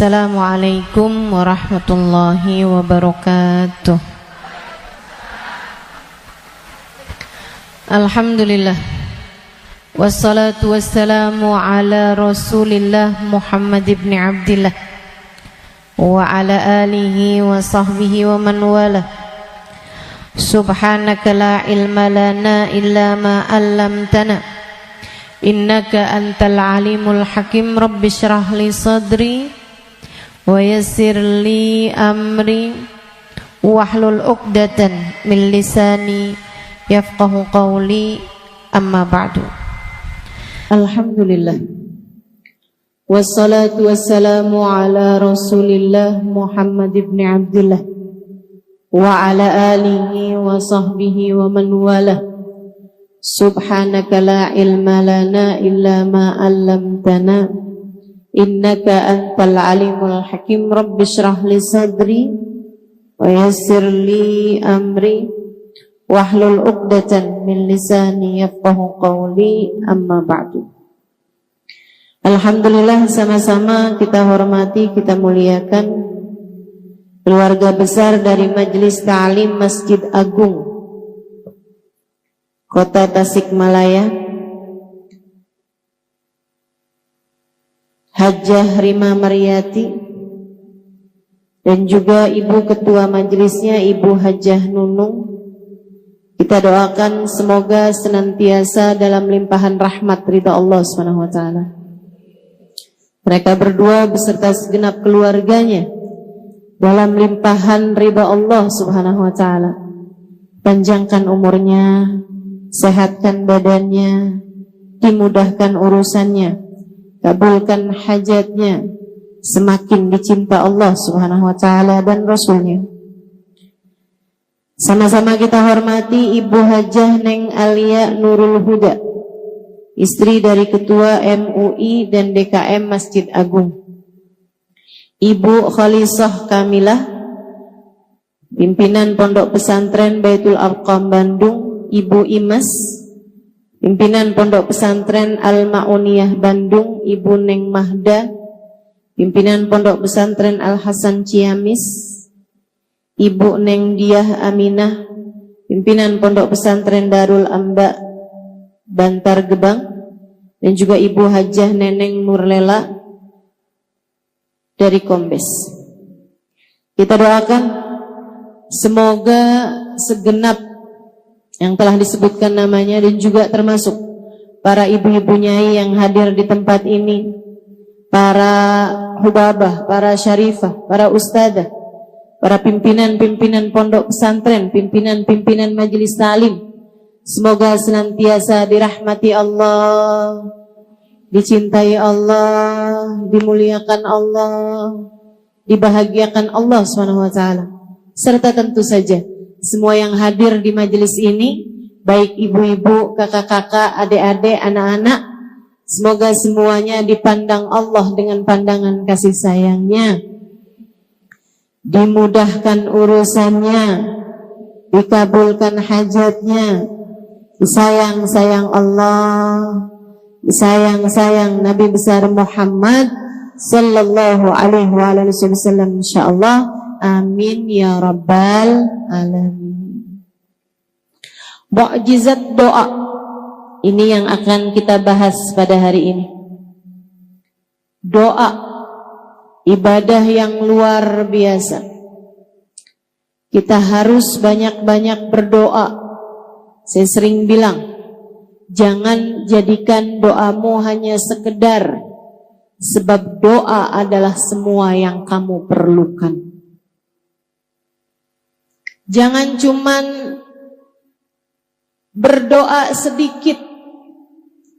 Assalamualaikum warahmatullahi wabarakatuh. Alhamdulillah, wassalatu wassalamu ala Rasulillah Muhammad ibn Abdillah wa ala alihi wa sahbihi wa man wala. Subhanaka la ilma lana illa ma 'allamtana innaka antal alimul hakim. Rabbi shrah li sadri wa yassir li amri wahlul 'uqdatan min lisani yafqahu qawli, amma ba'du. Alhamdulillah, wassalatu wassalamu ala Rasulillah Muhammad ibn Abdillah wa ala alihi wa sahbihi wa man wala. Subhanaka la ilma lana illa ma 'allamtana innaka antal alimul hakim. Rabbi shrah li sadri wa yassir li amri wahlul 'uqdatan min lisani yafqahu qawli, amma ba'du. Alhamdulillah, sama-sama kita hormati, kita muliakan keluarga besar dari Majelis Ta'lim Masjid Agung Kota Tasikmalaya, Hajjah Rima Maryati, dan juga Ibu Ketua Majelisnya, Ibu Hajjah Nunung. Kita doakan semoga senantiasa dalam limpahan rahmat ridha Allah Subhanahu wa taala. Mereka berdua beserta segenap keluarganya dalam limpahan ridha Allah Subhanahu wa taala. Panjangkan umurnya, sehatkan badannya, dimudahkan urusannya, kabulkan hajatnya, semakin dicinta Allah Subhanahu wa taala dan Rasulnya. Sama-sama kita hormati Ibu Hajjah Neng Alia Nurul Huda, istri dari Ketua MUI dan DKM Masjid Agung. Ibu Khalisah Kamilah, pimpinan Pondok Pesantren Baitul Arqam Bandung. Ibu Imas, pimpinan Pondok Pesantren Al-Ma'uniyah Bandung. Ibu Neng Mahda, pimpinan Pondok Pesantren Al-Hasan Ciamis. Ibu Neng Diah Aminah, pimpinan Pondok Pesantren Darul Amba Bantar Gebang. Dan juga Ibu Hajjah Neneng Nurlela dari Kombes. Kita doakan semoga segenap yang telah disebutkan namanya dan juga termasuk para ibu-ibu nyai yang hadir di tempat ini, para hubabah, para syarifah, para ustadzah, para pimpinan-pimpinan pondok pesantren, pimpinan-pimpinan majelis ta'lim, semoga senantiasa dirahmati Allah, dicintai Allah, dimuliakan Allah, dibahagiakan Allah Subhanahu wa taala. Serta tentu saja semua yang hadir di majelis ini, baik ibu-ibu, kakak-kakak, adik-adik, anak-anak, semoga semuanya dipandang Allah dengan pandangan kasih sayangnya, dimudahkan urusannya, dikabulkan hajatnya, disayang-sayang Allah, disayang-sayang Nabi besar Muhammad sallallahu alaihi wasallam, insyaallah. Amin ya rabbal alamin. Mukjizat doa, ini yang akan kita bahas pada hari ini. Doa, ibadah yang luar biasa. Kita harus banyak-banyak berdoa. Saya sering bilang, jangan jadikan doamu hanya sekedar, sebab doa adalah semua yang kamu perlukan. Jangan cuman berdoa sedikit.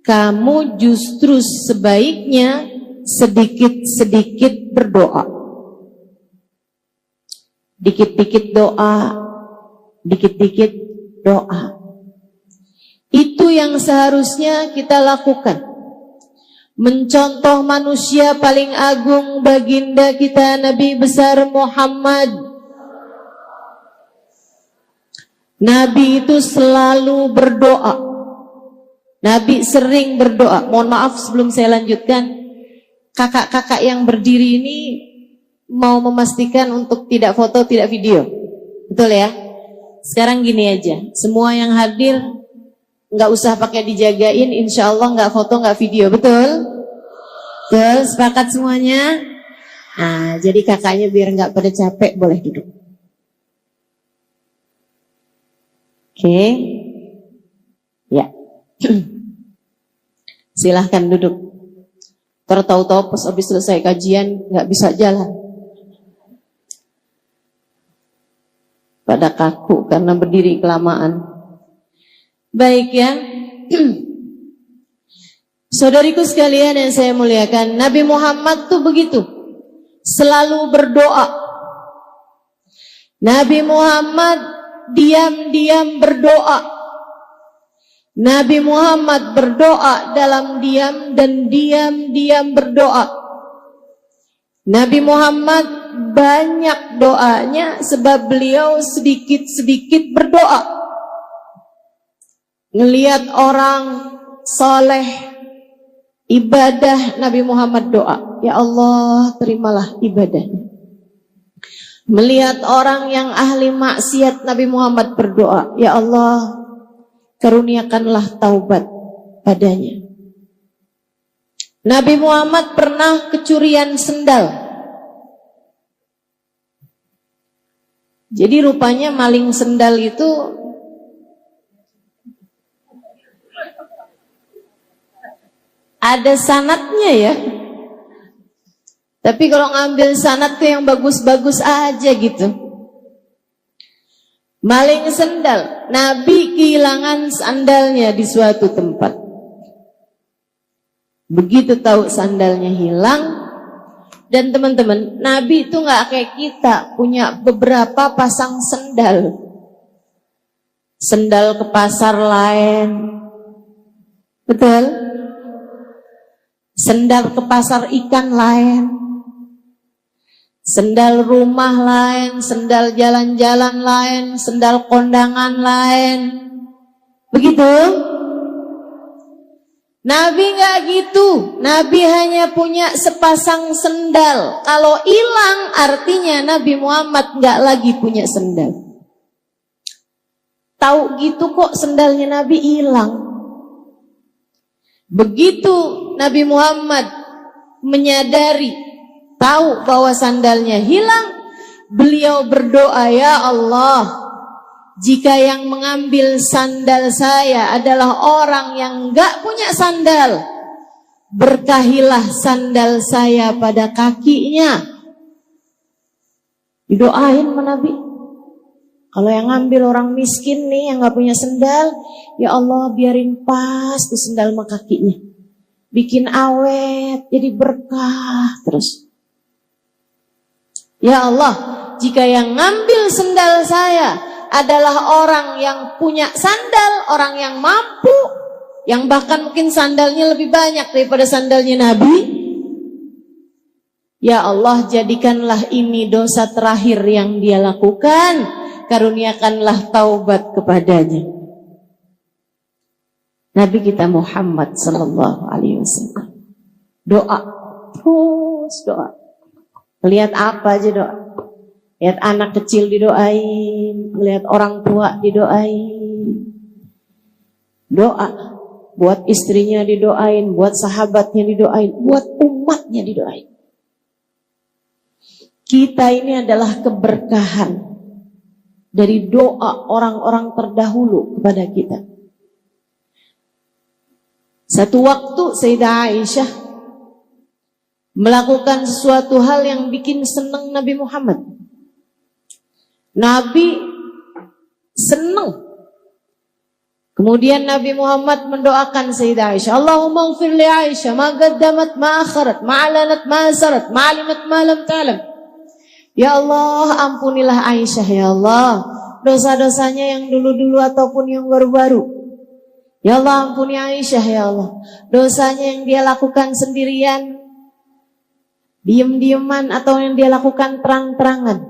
Kamu justru sebaiknya sedikit-sedikit berdoa. Dikit-dikit doa, dikit-dikit doa. Itu yang seharusnya kita lakukan. Mencontoh manusia paling agung, baginda kita Nabi besar Muhammad. Nabi itu selalu berdoa. Nabi sering berdoa. Mohon maaf sebelum saya lanjutkan, kakak-kakak yang berdiri ini mau memastikan untuk tidak foto, tidak video. Betul ya? Sekarang gini aja, semua yang hadir nggak usah pakai dijagain, insya Allah nggak foto, nggak video, betul? Betul, sepakat semuanya? Nah, jadi kakaknya biar nggak pada capek, boleh duduk. Oke, ya. Silahkan duduk. Tahu-tahu pas habis selesai kajian nggak bisa jalan. Pada kaku karena berdiri kelamaan. Baik ya. Saudariku sekalian yang saya muliakan, Nabi Muhammad tuh begitu. Selalu berdoa. Nabi Muhammad diam-diam berdoa. Nabi Muhammad berdoa dalam diam dan diam-diam berdoa. Nabi Muhammad banyak doanya sebab beliau sedikit-sedikit berdoa. Ngelihat orang soleh ibadah, Nabi Muhammad doa, ya Allah terimalah ibadahnya. Melihat orang yang ahli maksiat, Nabi Muhammad berdoa, ya Allah karuniakanlah taubat padanya. Nabi Muhammad pernah kecurian sendal. Jadi rupanya maling sendal itu ada sanadnya ya. Tapi kalau ngambil sanad tuh yang bagus-bagus aja gitu. Maling sendal, Nabi kehilangan sandalnya di suatu tempat. Begitu tahu sandalnya hilang, dan teman-teman, Nabi itu nggak kayak kita punya beberapa pasang sendal. Sendal ke pasar lain, betul? Sendal ke pasar ikan lain. Sendal rumah lain, sendal jalan-jalan lain, sendal kondangan lain. Begitu? Nabi nggak gitu. Nabi hanya punya sepasang sendal. Kalau hilang artinya Nabi Muhammad nggak lagi punya sendal. Tahu gitu kok sendalnya Nabi hilang. Begitu Nabi Muhammad menyadari, tahu bahwa sandalnya hilang, beliau berdoa, ya Allah, jika yang mengambil sandal saya adalah orang yang enggak punya sandal, berkahilah sandal saya pada kakinya. Didoain sama Nabi. Kalau yang ngambil orang miskin nih, yang enggak punya sandal, ya Allah biarin pas tuh sandal sama kakinya. Bikin awet, jadi berkah terus. Ya Allah, jika yang ngambil sandal saya adalah orang yang punya sandal, orang yang mampu, yang bahkan mungkin sandalnya lebih banyak daripada sandalnya Nabi, ya Allah jadikanlah ini dosa terakhir yang dia lakukan, karuniakanlah taubat kepadanya. Nabi kita Muhammad sallallahu alaihi wasallam doa, terus doa. Lihat apa aja doa. Lihat anak kecil didoain, lihat orang tua didoain. Doa buat istrinya didoain, buat sahabatnya didoain, buat umatnya didoain. Kita ini adalah keberkahan dari doa orang-orang terdahulu kepada kita. Satu waktu Sayyidah Aisyah melakukan sesuatu hal yang bikin senang Nabi Muhammad. Nabi senang. Kemudian Nabi Muhammad mendoakan Sayyidah Aisyah, Allahumma ighfir li Aisyah ma qaddamat ma akharat ma alanat ma asarat ma alimat ma lam ta'lam. Ya Allah, ampunilah Aisyah ya Allah, dosa-dosanya yang dulu-dulu ataupun yang baru-baru. Ya Allah, ampuni Aisyah ya Allah, dosanya yang dia lakukan sendirian, diem-dieman atau yang dia lakukan terang-terangan.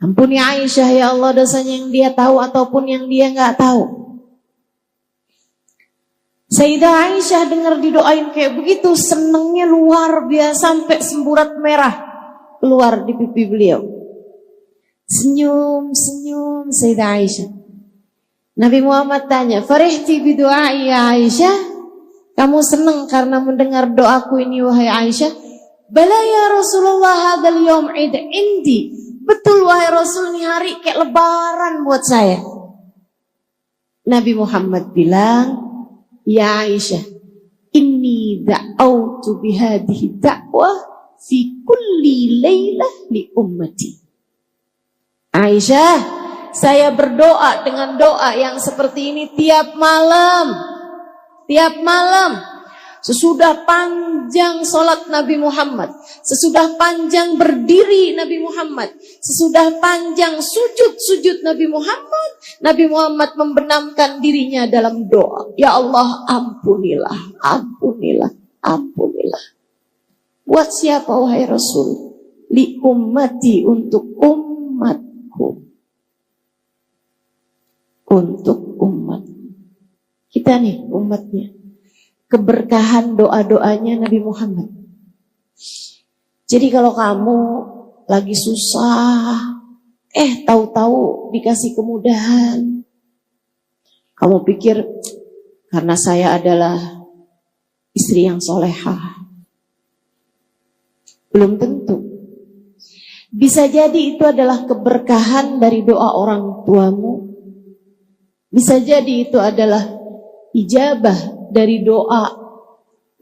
Ampuni Aisyah ya Allah, dosanya yang dia tahu ataupun yang dia nggak tahu. Sayyidah Aisyah dengar didoain kayak begitu, senengnya luar biasa sampai semburat merah. keluar di pipi beliau. Senyum Sayyidah Aisyah. Nabi Muhammad tanya, "Farihti bidu'ai ya Aisyah? Kamu senang karena mendengar doaku ini wahai Aisyah?" "Bala ya Rasulullah, hadzal yaum id indi." Betul wahai Rasul, ini hari kayak lebaran buat saya. Nabi Muhammad bilang, "Ya Aisyah, inni da'autu bihadihi da'wah fi kulli laylah li ummati." Aisyah, saya berdoa dengan doa yang seperti ini tiap malam. Tiap malam. Sesudah panjang solat Nabi Muhammad, sesudah panjang berdiri Nabi Muhammad, sesudah panjang sujud Nabi Muhammad membenamkan dirinya dalam doa. Ya Allah, ampunilah, ampunilah, ampunilah. Buat siapa wahai Rasul? Li ummati, untuk umatku. Untuk umat. Kita nih umatnya. Keberkahan doa-doanya Nabi Muhammad. Jadi kalau kamu lagi susah, tahu-tahu dikasih kemudahan, kamu pikir karena saya adalah istri yang solehah. Belum tentu. Bisa jadi itu adalah keberkahan dari doa orang tuamu. Bisa jadi itu adalah ijabah dari doa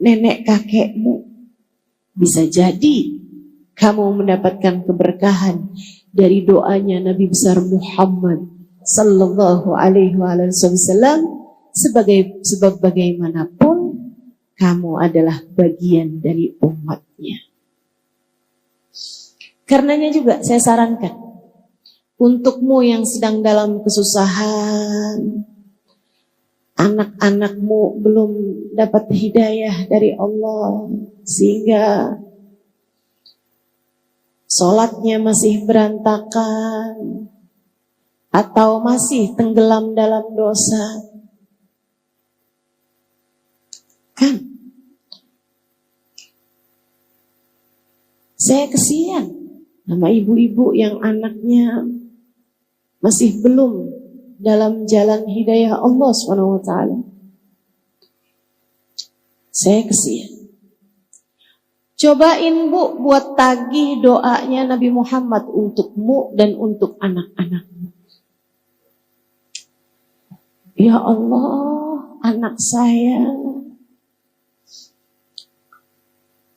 nenek kakekmu. Bisa jadi kamu mendapatkan keberkahan dari doanya Nabi besar Muhammad sallallahu alaihi wasallam. Sebab bagaimanapun kamu adalah bagian dari umatnya. Karenanya juga saya sarankan untukmu yang sedang dalam kesusahan, anak-anakmu belum dapat hidayah dari Allah sehingga sholatnya masih berantakan atau masih tenggelam dalam dosa, kan saya kesian sama ibu-ibu yang anaknya masih belum dalam jalan hidayah Allah SWT. Saya kesian. Cobain Bu buat tagih doanya Nabi Muhammad untukmu dan untuk anak-anakmu. Ya Allah, anak saya,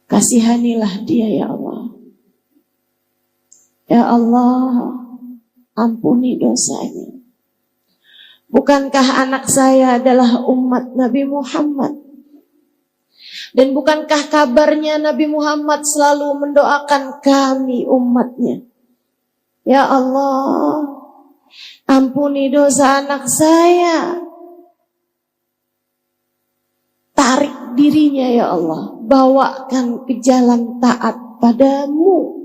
kasihanilah dia ya Allah. Ya Allah, ampuni dosanya. Bukankah anak saya adalah umat Nabi Muhammad? Dan bukankah kabarnya Nabi Muhammad selalu mendoakan kami umatnya? Ya Allah, ampuni dosa anak saya. Tarik dirinya ya Allah, bawakan ke jalan taat padamu.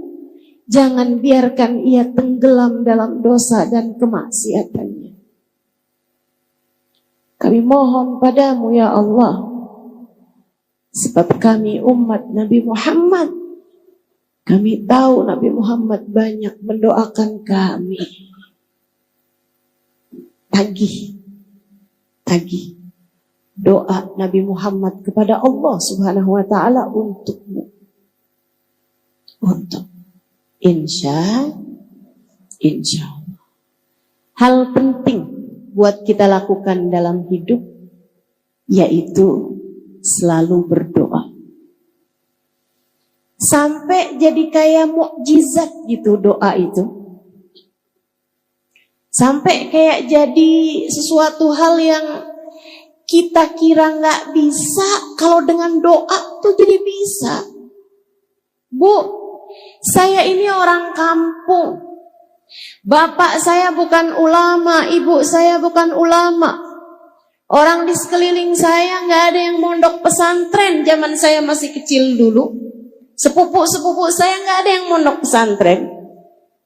Jangan biarkan ia tenggelam dalam dosa dan kemaksiatannya. Kami mohon padamu ya Allah, sebab kami umat Nabi Muhammad. Kami tahu Nabi Muhammad banyak mendoakan kami. Tagih doa Nabi Muhammad kepada Allah Subhanahu wa ta'ala untukmu. Untuk Insya Allah. Hal penting buat kita lakukan dalam hidup yaitu selalu berdoa. Sampai jadi kayak mukjizat gitu doa itu. Sampai kayak jadi sesuatu hal yang kita kira nggak bisa, kalau dengan doa tuh jadi bisa. Bu, saya ini orang kampung. Bapak saya bukan ulama, ibu saya bukan ulama. Orang di sekeliling saya nggak ada yang mondok pesantren zaman saya masih kecil dulu. Sepupu-sepupu saya nggak ada yang mondok pesantren.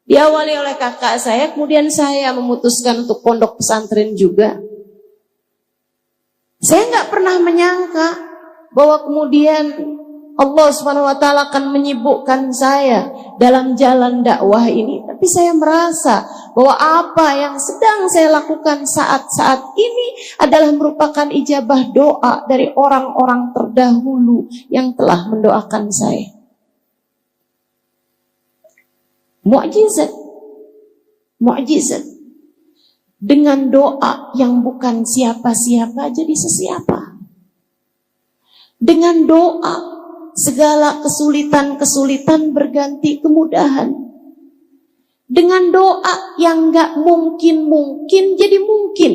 Diawali oleh kakak saya, kemudian saya memutuskan untuk pondok pesantren juga. Saya nggak pernah menyangka bahwa kemudian Allah Subhanahu wa taala akan menyibukkan saya dalam jalan dakwah ini, tapi saya merasa bahwa apa yang sedang saya lakukan saat-saat ini adalah merupakan ijabah doa dari orang-orang terdahulu yang telah mendoakan saya. Mukjizat. Mukjizat. Dengan doa yang bukan siapa-siapa jadi sesiapa. Dengan doa segala kesulitan-kesulitan berganti kemudahan. Dengan doa yang gak mungkin-mungkin jadi mungkin.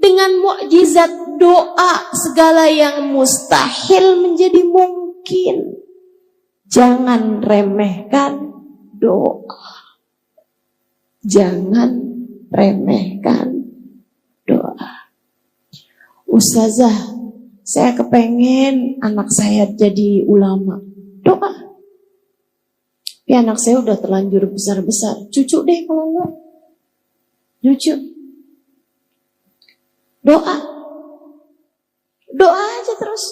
Dengan mukjizat doa segala yang mustahil menjadi mungkin. Jangan remehkan doa. Jangan remehkan doa. Ustazah, saya kepengen anak saya jadi ulama. Doa. Tapi anak saya udah terlanjur besar-besar. Cucu deh kalau enggak. Cucu. Doa. Doa aja terus.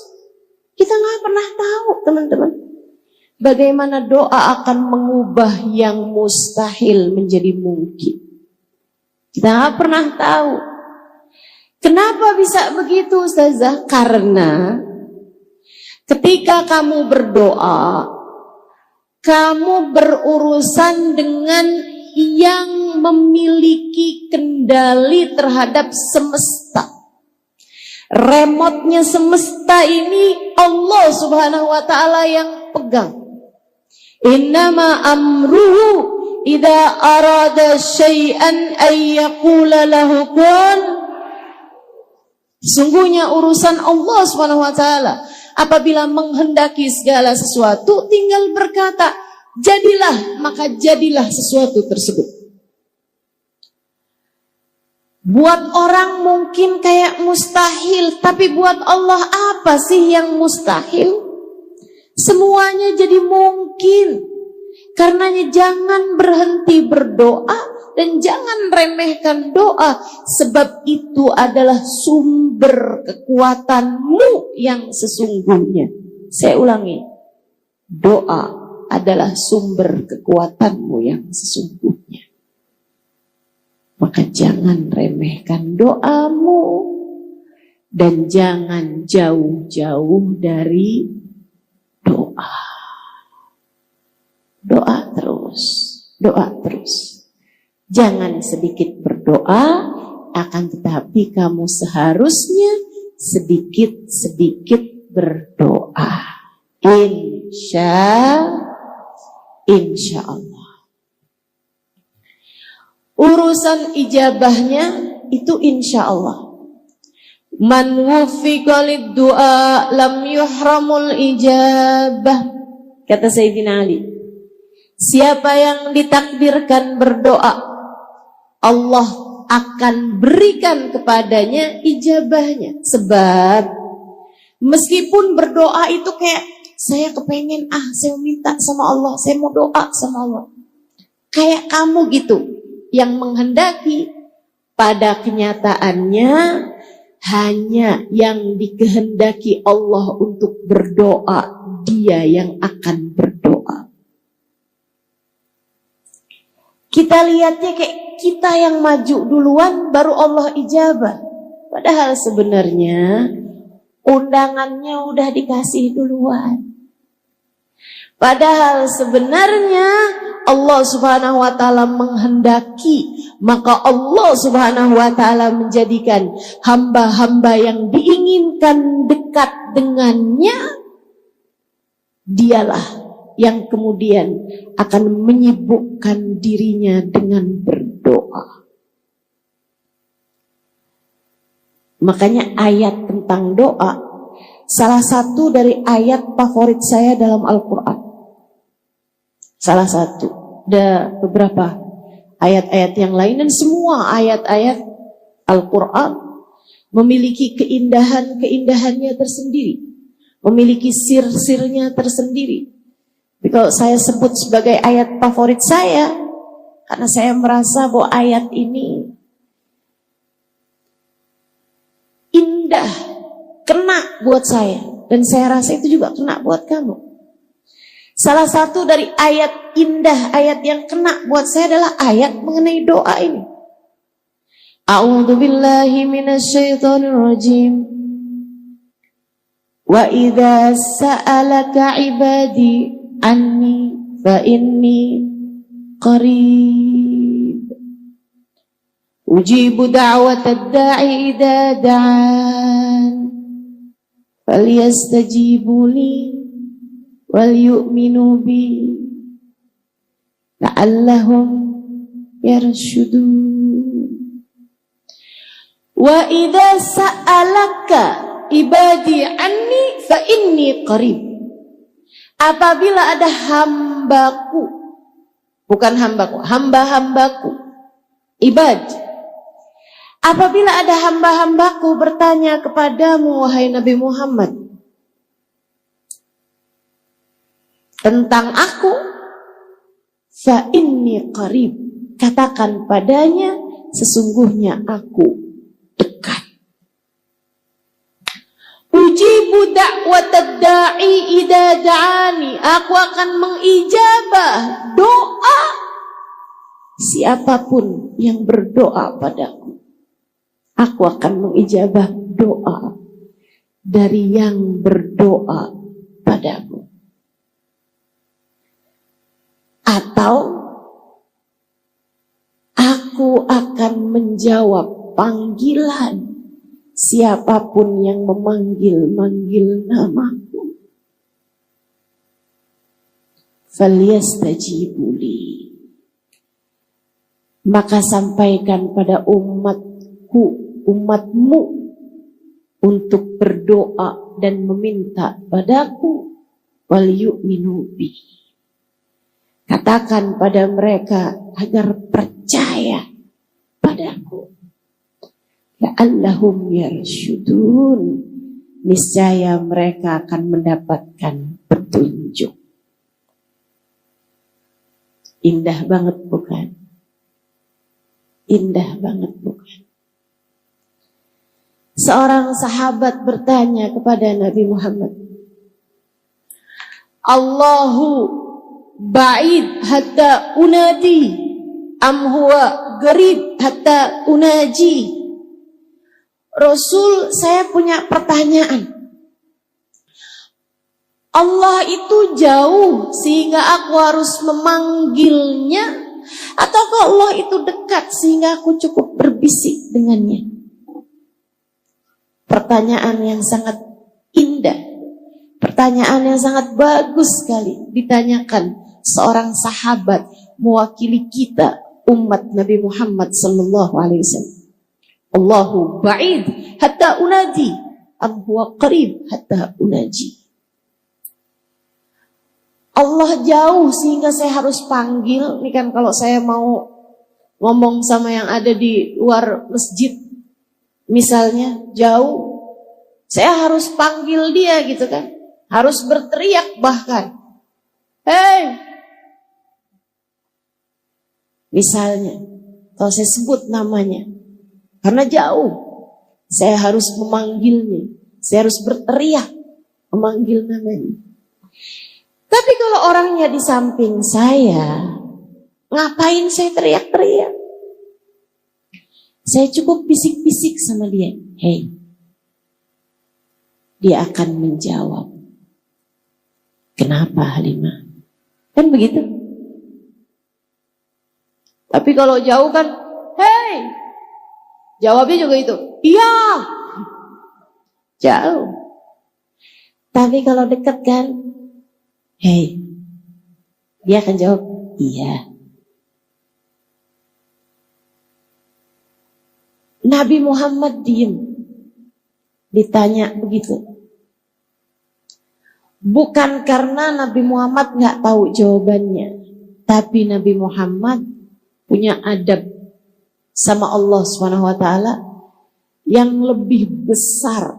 Kita gak pernah tahu, teman-teman, bagaimana doa akan mengubah yang mustahil menjadi mungkin. Kita gak pernah tahu. Kenapa bisa begitu, Ustazah? Karena ketika kamu berdoa, kamu berurusan dengan yang memiliki kendali terhadap semesta. Remote-nya semesta ini Allah Subhanahu wa taala yang pegang. Innama amruhu idza arada syai'an ay yaqula lahu kun. Sungguhnya urusan Allah Subhanahu wa taala apabila menghendaki segala sesuatu tinggal berkata, jadilah, maka jadilah sesuatu tersebut. Buat orang mungkin kayak mustahil, tapi buat Allah apa sih yang mustahil? Semuanya jadi mungkin. Karenanya jangan berhenti berdoa dan jangan remehkan doa, sebab itu adalah sumber kekuatanmu yang sesungguhnya. Saya ulangi, doa adalah sumber kekuatanmu yang sesungguhnya. Maka jangan remehkan doamu dan jangan jauh-jauh dari doa. Doa terus, doa terus. Jangan sedikit berdoa, akan tetapi kamu seharusnya sedikit-sedikit berdoa. Insya Allah. Urusan ijabahnya itu insya Allah. Man wufiqa lid-du'a lam yuhramul ijabah. Kata Sayyidina Ali. Siapa yang ditakdirkan berdoa, Allah akan berikan kepadanya ijabahnya. Sebab meskipun berdoa itu kayak saya kepengen, saya minta sama Allah, saya mau doa sama Allah. Kayak kamu gitu, yang menghendaki, pada kenyataannya hanya yang dikehendaki Allah untuk berdoa, dia yang akan berdoa. Kita lihatnya kayak kita yang maju duluan baru Allah ijabah. Padahal sebenarnya undangannya udah dikasih duluan. Padahal sebenarnya Allah Subhanahu wa taala menghendaki, maka Allah Subhanahu wa taala menjadikan hamba-hamba yang diinginkan dekat dengannya, dialah yang kemudian akan menyibukkan dirinya dengan berdoa. Makanya ayat tentang doa salah satu dari ayat favorit saya dalam Al-Quran. Salah satu. Ada beberapa ayat-ayat yang lain, dan semua ayat-ayat Al-Quran memiliki keindahan-keindahannya tersendiri, memiliki sir-sirnya tersendiri. Tapi kalau saya sebut sebagai ayat favorit saya, karena saya merasa bahwa ayat ini indah, kena buat saya. Dan saya rasa itu juga kena buat kamu. Salah satu dari ayat indah, ayat yang kena buat saya adalah ayat mengenai doa ini. A'udzu billahi minasyaitonir rajim. Wa idza sa'alaka 'ibadi anni fa inni qarib. Ujibu da'watad da'i idza da'an. Falyastajibu li wal yu'minu bi la'allahum yarshudun. Wa idza sa'alaka ibadi anni fa inni qarib. Apabila ada hambaku, bukan hambaku, hamba-hambaku, ibad. Apabila ada hamba-hambaku bertanya kepadamu, wahai Nabi Muhammad, tentang aku, fa inni qarib. Katakan padanya, sesungguhnya aku dekat. Ujibu da'watad da'i idza da'ani. Aku akan mengijabah doa siapapun yang berdoa padaku. Aku akan mengijabah doa dari yang berdoa padaku. Atau aku akan menjawab panggilan siapapun yang memanggil-manggil namaku. Falyastajibu li. Maka sampaikan pada umatmu untuk berdoa dan meminta padaku, wal yu'minu bi. Katakan pada mereka agar percaya padaku. La'allahum yarshudun. Niscaya mereka akan mendapatkan petunjuk. Indah banget bukan? Indah banget bukan? Seorang sahabat bertanya kepada Nabi Muhammad, Allahu ba'id hatta unadi am huwa qarib hatta unaji. Rasul, saya punya pertanyaan. Allah itu jauh sehingga aku harus memanggilnya, ataukah Allah itu dekat sehingga aku cukup berbisik dengannya? Pertanyaan yang sangat indah, pertanyaan yang sangat bagus sekali ditanyakan seorang sahabat mewakili kita umat Nabi Muhammad sallallahu alaihi wasallam. Allahu ba'id hatta unadi am huwa qarib hatta unaji. Allah jauh sehingga saya harus panggil. Ini kan kalau saya mau ngomong sama yang ada di luar masjid, misalnya jauh, saya harus panggil dia gitu kan. Harus berteriak bahkan. Hei! Misalnya, kalau saya sebut namanya, karena jauh, saya harus memanggilnya. Saya harus berteriak, memanggil namanya. Tapi kalau orangnya di samping saya, ngapain saya teriak-teriak? Saya cukup bisik-bisik sama dia. Hei, dia akan menjawab. Kenapa Halimah? Kan begitu. Tapi kalau jauh kan, hei, jawabnya juga itu, iya. Jauh. Tapi kalau dekat kan, hei, dia akan jawab, iya. Nabi Muhammad diem. Ditanya begitu. Bukan karena Nabi Muhammad gak tahu jawabannya. Tapi Nabi Muhammad punya adab sama Allah SWT yang lebih besar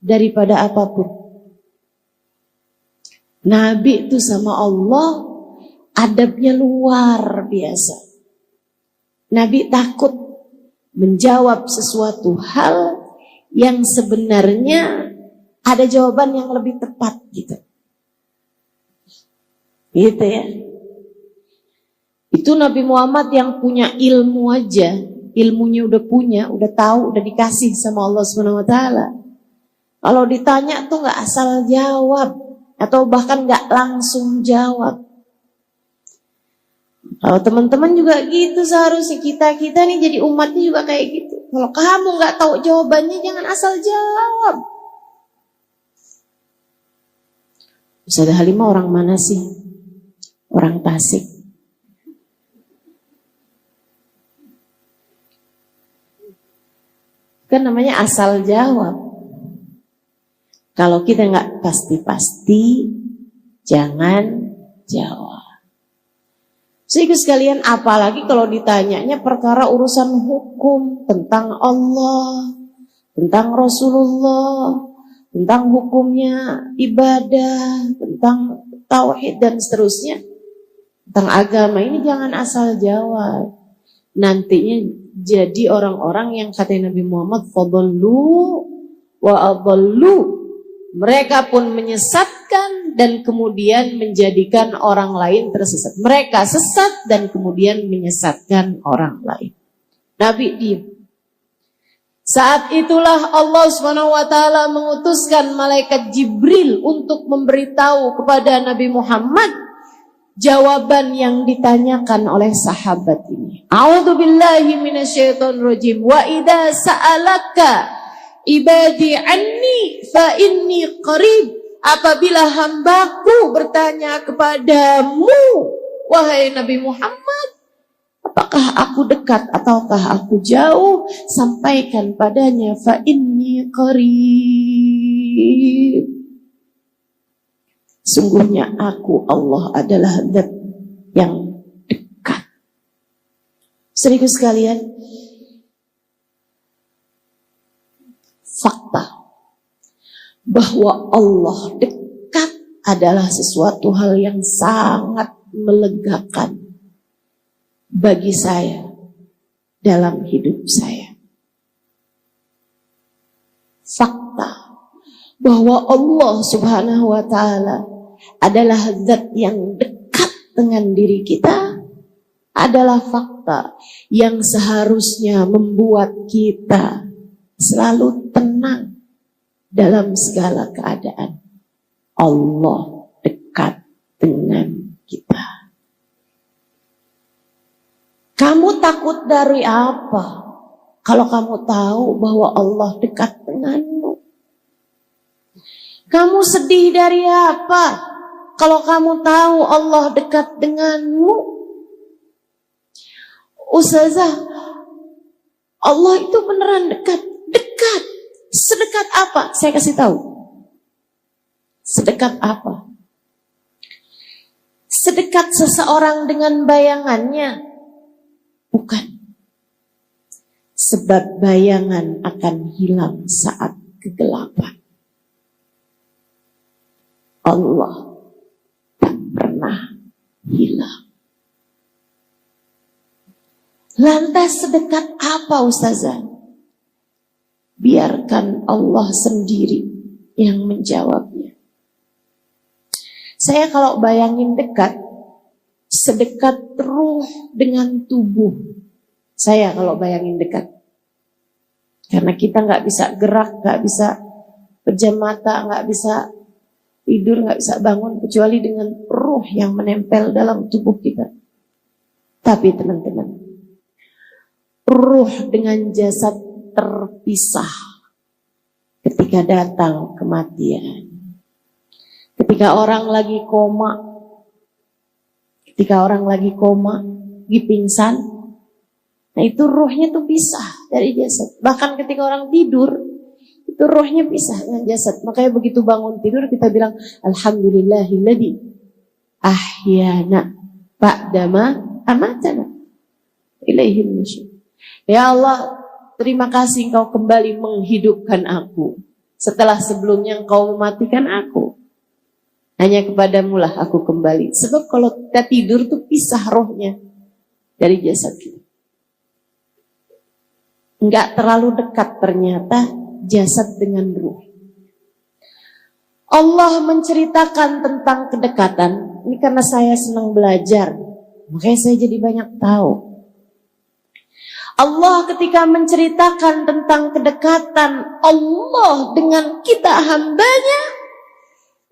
daripada apapun. Nabi itu sama Allah adabnya luar biasa. Nabi takut menjawab sesuatu hal yang sebenarnya ada jawaban yang lebih tepat gitu. Gitu ya. Itu Nabi Muhammad yang punya ilmu aja, ilmunya udah punya, udah tahu, udah dikasih sama Allah Subhanahu wa taala. Kalau ditanya tuh nggak asal jawab atau bahkan nggak langsung jawab. Kalau teman-teman juga gitu, seharusnya kita nih jadi umatnya juga kayak gitu. Kalau kamu nggak tahu jawabannya, jangan asal jawab. Ustazah Halimah orang mana sih? Orang Tasik. Kan namanya asal jawab. Kalau kita nggak pasti-pasti, jangan jawab. Sehingga sekalian, apalagi kalau ditanyanya perkara urusan hukum tentang Allah, tentang Rasulullah, tentang hukumnya ibadah, tentang tauhid dan seterusnya, tentang agama, ini jangan asal jawab. Nantinya jadi orang-orang yang kata Nabi Muhammad, fadallu wa adallu. Mereka pun menyesatkan dan kemudian menjadikan orang lain tersesat. Mereka sesat dan kemudian menyesatkan orang lain. Nabi diam. Saat itulah Allah SWT mengutuskan malaikat Jibril untuk memberitahu kepada Nabi Muhammad jawaban yang ditanyakan oleh sahabat ini. A'udzubillahi minasyaitonirrajim. Wa idza sa'alaka ibadi anni fa inni qarib. Apabila hambaku bertanya kepadamu, wahai Nabi Muhammad, apakah aku dekat ataukah aku jauh? Sampaikan padanya, fa inni qarib. Sungguhnya aku Allah adalah zat yang dekat. Saudaraku sekalian, fakta bahwa Allah dekat adalah sesuatu hal yang sangat melegakan bagi saya dalam hidup saya. Fakta bahwa Allah Subhanahu wa taala adalah zat yang dekat dengan diri kita adalah fakta yang seharusnya membuat kita selalu tenang dalam segala keadaan. Allah dekat dengan kita. Kamu takut dari apa? Kalau kamu tahu bahwa Allah dekat denganmu. Kamu sedih dari apa? Kalau kamu tahu Allah dekat denganmu. Ustazah, Allah itu beneran dekat. Dekat. Sedekat apa? Saya kasih tahu. Sedekat apa? Sedekat seseorang dengan bayangannya? Bukan. Sebab bayangan akan hilang saat kegelapan. Allah tak pernah hilang. Lantas sedekat apa Ustazah? Biarkan Allah sendiri yang menjawabnya. Saya kalau bayangin dekat, sedekat ruh dengan tubuh. Saya kalau bayangin dekat. Karena kita nggak bisa gerak, nggak bisa pejam mata, nggak bisa tidur, nggak bisa bangun kecuali dengan ruh yang menempel dalam tubuh kita. Tapi teman-teman, ruh dengan jasad terpisah ketika datang kematian. Ketika orang lagi koma, lagi pingsan, nah itu ruhnya tuh pisah dari jasad. Bahkan ketika orang tidur, itu ruhnya pisah dengan jasad. Makanya begitu bangun tidur kita bilang, Alhamdulillahilladzi ahyana ba'dama amatana ilaihil nusyur. Ya Allah, terima kasih Engkau kembali menghidupkan aku setelah sebelumnya Engkau mematikan aku. Hanya kepadamu lah aku kembali. Sebab kalau kita tidur tuh pisah rohnya dari jasad kita. Enggak terlalu dekat ternyata jasad dengan ruh. Allah menceritakan tentang kedekatan. Ini karena saya senang belajar, makanya saya jadi banyak tahu. Allah ketika menceritakan tentang kedekatan Allah dengan kita hambanya,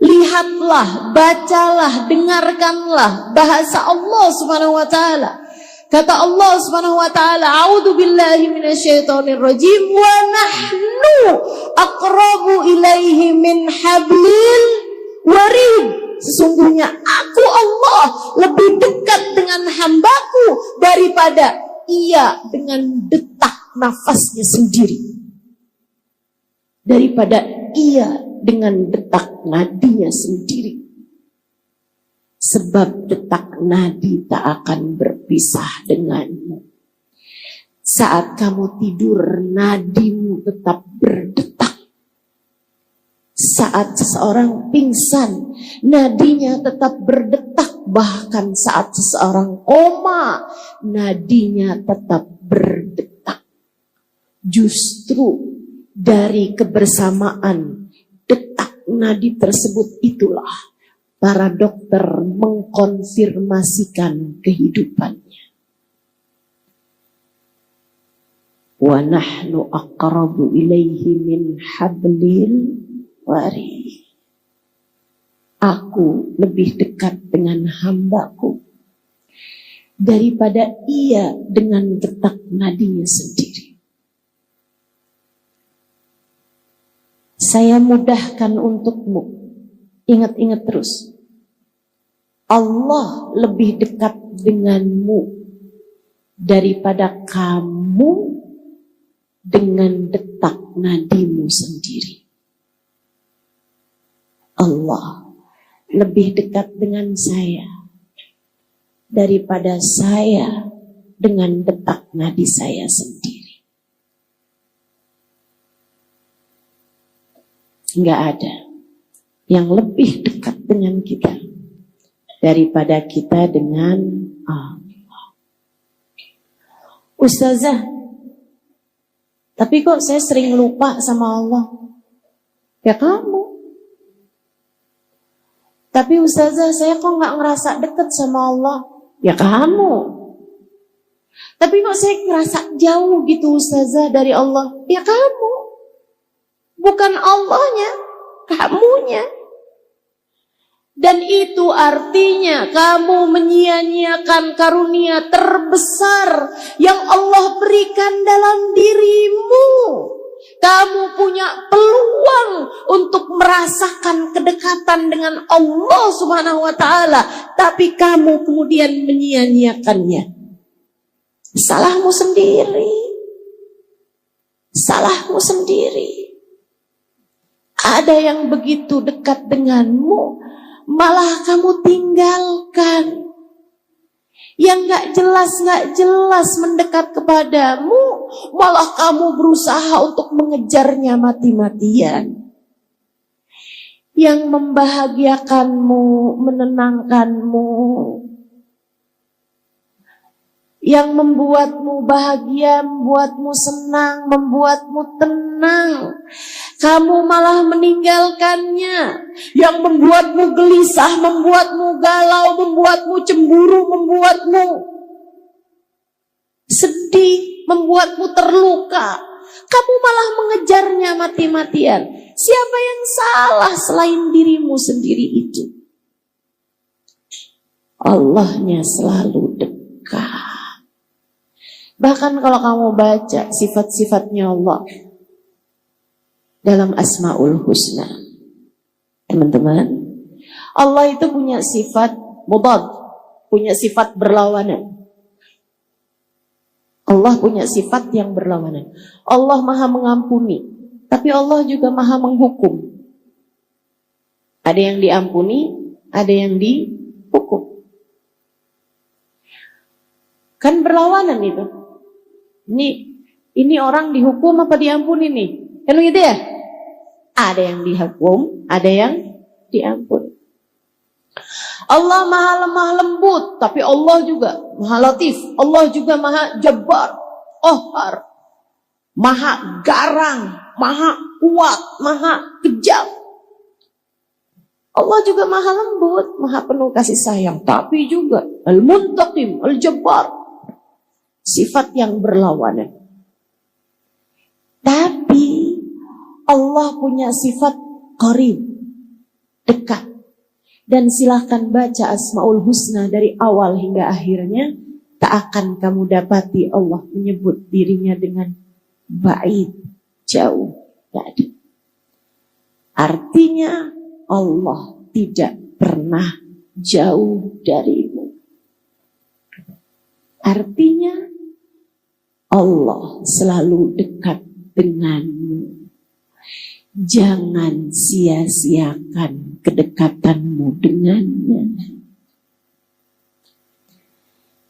lihatlah, bacalah, dengarkanlah bahasa Allah Subhanahu wa taala. Kata Allah Subhanahu wa taala, "A'udzu billahi minasyaitonir rajim wa nahnu aqrabu ilaihi min hablil warid." Sesungguhnya aku Allah lebih dekat dengan hambaku daripada ia dengan detak nafasnya sendiri. Daripada ia dengan detak nadinya sendiri. Sebab detak nadi tak akan berpisah denganmu. Saat kamu tidur, nadimu tetap berdetak. Saat seseorang pingsan, nadinya tetap berdetak. Bahkan saat seseorang koma, nadinya tetap berdetak. Justru dari kebersamaan detak nadi tersebut itulah para dokter mengkonfirmasikan kehidupannya. Wa nahnu aqrabu ilaihi min hablil warid. Aku lebih dekat dengan hambaku daripada ia dengan detak nadinya sendiri. Saya mudahkan untukmu. Ingat-ingat terus. Allah lebih dekat denganmu daripada kamu dengan detak nadimu sendiri. Allah lebih dekat dengan saya daripada saya dengan detak nadi saya sendiri. Enggak ada yang lebih dekat dengan kita daripada kita dengan Allah. Ustazah, tapi kok saya sering lupa sama Allah? Ya kamu. Tapi Ustazah, saya kok gak ngerasa dekat sama Allah? Ya kamu. Tapi kok saya ngerasa jauh gitu Ustazah dari Allah? Ya kamu. Bukan Allahnya, kamunya. Dan itu artinya kamu menyia-nyiakan karunia terbesar yang Allah berikan dalam dirimu. Kamu punya peluang untuk merasakan kedekatan dengan Allah Subhanahu wa taala, tapi kamu kemudian menyia-nyiakannya. Salahmu sendiri. Salahmu sendiri. Ada yang begitu dekat denganmu, malah kamu tinggalkan. Yang gak jelas mendekat kepadamu, malah kamu berusaha untuk mengejarnya mati-matian. Yang membahagiakanmu, menenangkanmu, yang membuatmu bahagia, membuatmu senang, membuatmu tenang, kamu malah meninggalkannya. Yang membuatmu gelisah, membuatmu galau, membuatmu cemburu, membuatmu sedih, membuatmu terluka, kamu malah mengejarnya mati-matian. Siapa yang salah selain dirimu sendiri itu? Allahnya selalu dekat. Bahkan kalau kamu baca sifat-sifatnya Allah dalam Asmaul Husna, teman-teman, Allah itu punya sifat mudad, punya sifat berlawanan. Allah punya sifat yang berlawanan. Allah maha mengampuni, tapi Allah juga maha menghukum. Ada yang diampuni, ada yang dihukum. Kan berlawanan itu. Ini orang dihukum apa diampuni nih? Kan gitu ya? Ada yang dihukum, ada yang diampuni. Allah maha lemah lembut, tapi Allah juga maha latif. Allah juga maha jabbar, qahhar, maha garang, maha kuat, maha kejam. Allah juga maha lembut, maha penuh kasih sayang, tapi juga Al-Muntaqim, Al-Jabbar, sifat yang berlawanan. Tapi Allah punya sifat qarib, dekat. Dan silahkan baca Asmaul Husna dari awal hingga akhirnya, tak akan kamu dapati Allah menyebut dirinya dengan ba'id, jauh, tak ada. Artinya Allah tidak pernah jauh darimu. Artinya Allah selalu dekat denganmu. Jangan sia-siakan kedekatanmu dengannya.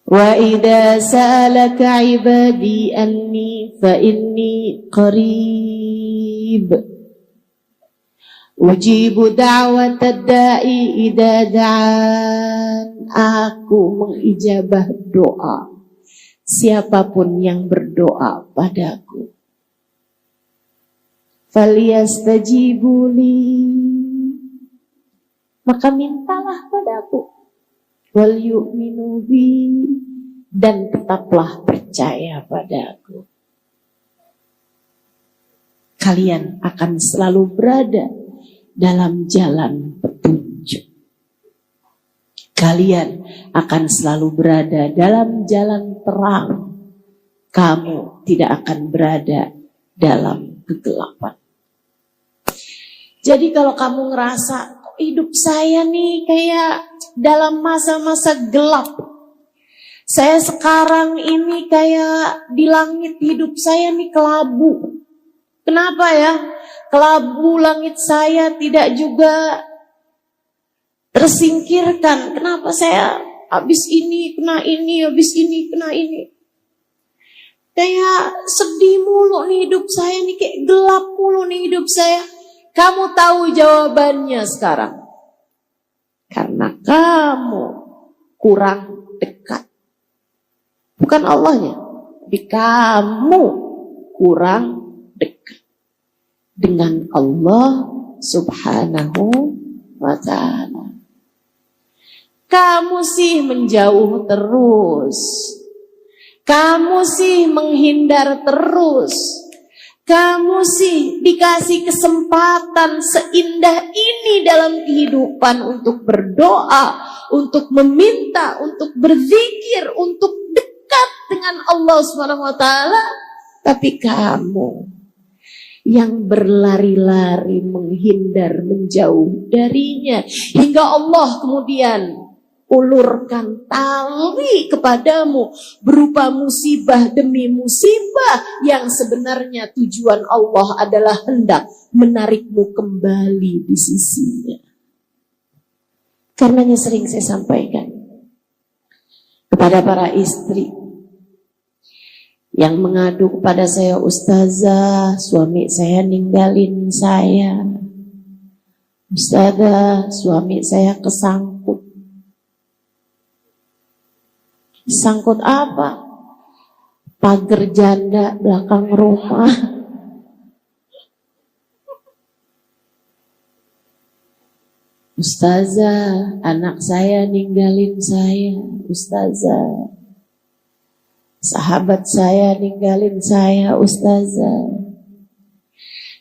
Wa idza sa'alaka 'ibadi anni fa inni qarib. Ujibu da'watad da'i idza da'an. Aku mengijabah doa siapapun yang berdoa padaku. Falyastajibuli, maka mintalah padaku. Wal yu'minu bi, dan tetaplah percaya padaku. Kalian akan selalu berada dalam jalan petunjuk. Kalian akan selalu berada dalam jalan terang. Kamu tidak akan berada dalam kegelapan. Jadi kalau kamu ngerasa hidup saya nih kayak dalam masa-masa gelap, saya sekarang ini kayak di langit hidup saya nih kelabu. Kenapa ya? Kelabu langit saya tidak juga tersingkirkan. Kenapa saya habis ini kena ini, habis ini kena ini? Kayak sedih mulu nih hidup saya nih, kayak gelap mulu nih hidup saya. Kamu tahu jawabannya sekarang. Karena kamu kurang dekat. Bukan Allahnya, tapi kamu kurang dekat dengan Allah Subhanahu wa ta'ala. Kamu sih menjauh terus. Kamu sih menghindar terus. Kamu sih dikasih kesempatan seindah ini dalam kehidupan untuk berdoa, untuk meminta, untuk berzikir, untuk dekat dengan Allah Subhanahu wa ta'ala. Tapi kamu yang berlari-lari menghindar, menjauh darinya, hingga Allah kemudian ulurkan tali kepadamu berupa musibah demi musibah yang sebenarnya tujuan Allah adalah hendak menarikmu kembali di sisinya. Karenanya sering saya sampaikan kepada para istri yang mengadu kepada saya, Ustazah, suami saya ninggalin saya. Ustazah, suami saya kesangkut. Sangkut apa? Pagar janda belakang rumah. Ustazah, anak saya ninggalin saya. Ustazah, sahabat saya ninggalin saya. Ustazah,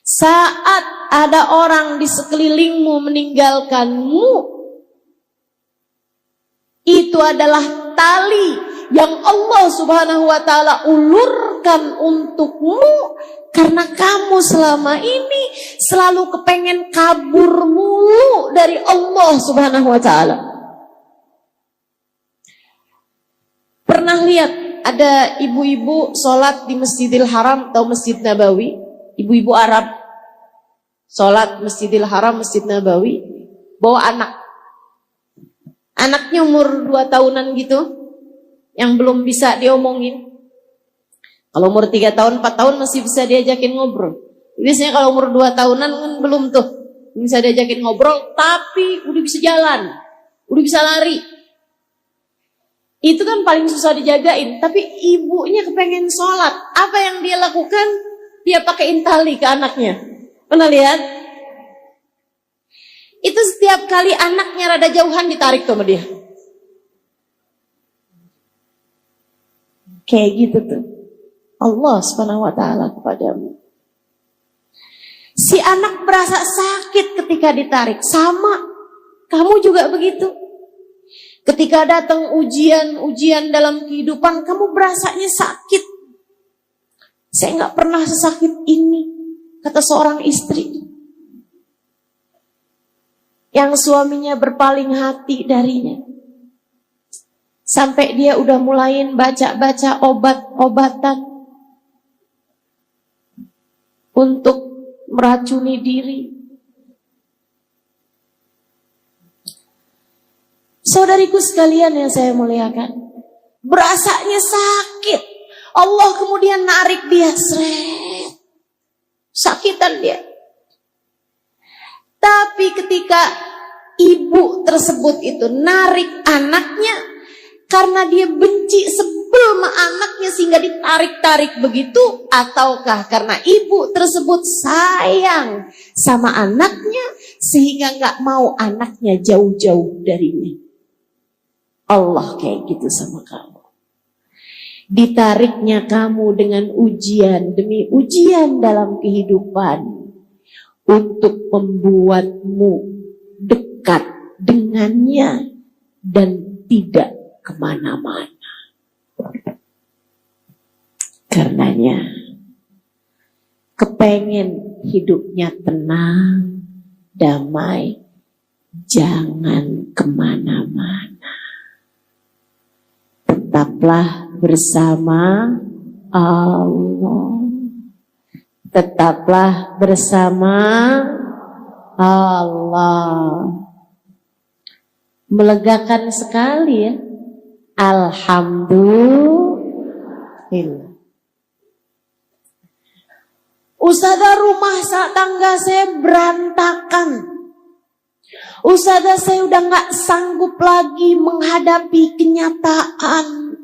saat ada orang di sekelilingmu meninggalkanmu, itu adalah tali yang Allah Subhanahu wa ta'ala ulurkan untukmu, karena kamu selama ini selalu kepengen kabur mulu dari Allah Subhanahu wa ta'ala. Pernah lihat ada ibu-ibu sholat di Masjidil Haram atau Masjid Nabawi, ibu-ibu Arab sholat Masjidil Haram, Masjid Nabawi, bawa anaknya umur 2 tahunan gitu, yang belum bisa diomongin. Kalau umur 3 tahun, 4 tahun masih bisa diajakin ngobrol. Biasanya kalau umur 2 tahunan kan belum tuh bisa diajakin ngobrol, tapi udah bisa jalan, udah bisa lari. Itu kan paling susah dijagain. Tapi ibunya kepengen sholat, apa yang dia lakukan? Dia pakaiin tali ke anaknya. Pernah lihat? itu setiap kali anaknya rada jauhan ditarik tuh sama dia. Kayak gitu tuh Allah Subhanahu wa taala kepadamu. Si anak berasa sakit ketika ditarik. Sama, kamu juga begitu. Ketika datang ujian dalam kehidupan, kamu berasanya sakit. Saya nggak pernah sesakit ini, kata seorang istri. Yang suaminya berpaling hati darinya. Sampai dia udah mulain baca-baca obat-obatan untuk meracuni diri. Saudariku sekalian yang saya muliakan, berasanya sakit. Allah kemudian narik dia, seret. Sakitan dia. Tapi ketika ibu tersebut itu narik anaknya, karena dia benci sebel sama anaknya sehingga ditarik-tarik begitu, ataukah karena ibu tersebut sayang sama anaknya sehingga gak mau anaknya jauh-jauh darinya. Allah kayak gitu sama kamu. Ditariknya kamu dengan ujian demi ujian dalam kehidupan untuk membuatmu dekat dengannya dan tidak kemana-mana. Karenanya kepengen hidupnya tenang, damai, jangan kemana-mana. Tetaplah bersama Allah. Tetaplah bersama Allah. Melegakan sekali ya. Alhamdulillah. Ustazah, rumah tangga saya berantakan. Ustazah, saya udah gak sanggup lagi menghadapi kenyataan.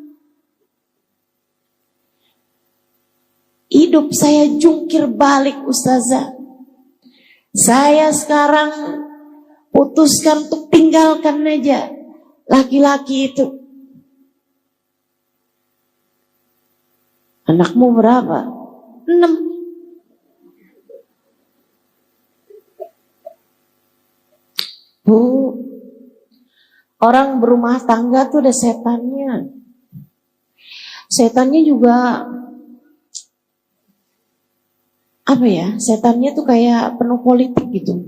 Hidup saya jungkir balik, Ustazah. Saya sekarang putuskan untuk tinggalkan aja laki-laki itu. Anakmu berapa? 6. Bu, orang berumah tangga tuh ada setannya. Setannya juga apa ya? Setannya tuh kayak penuh politik gitu.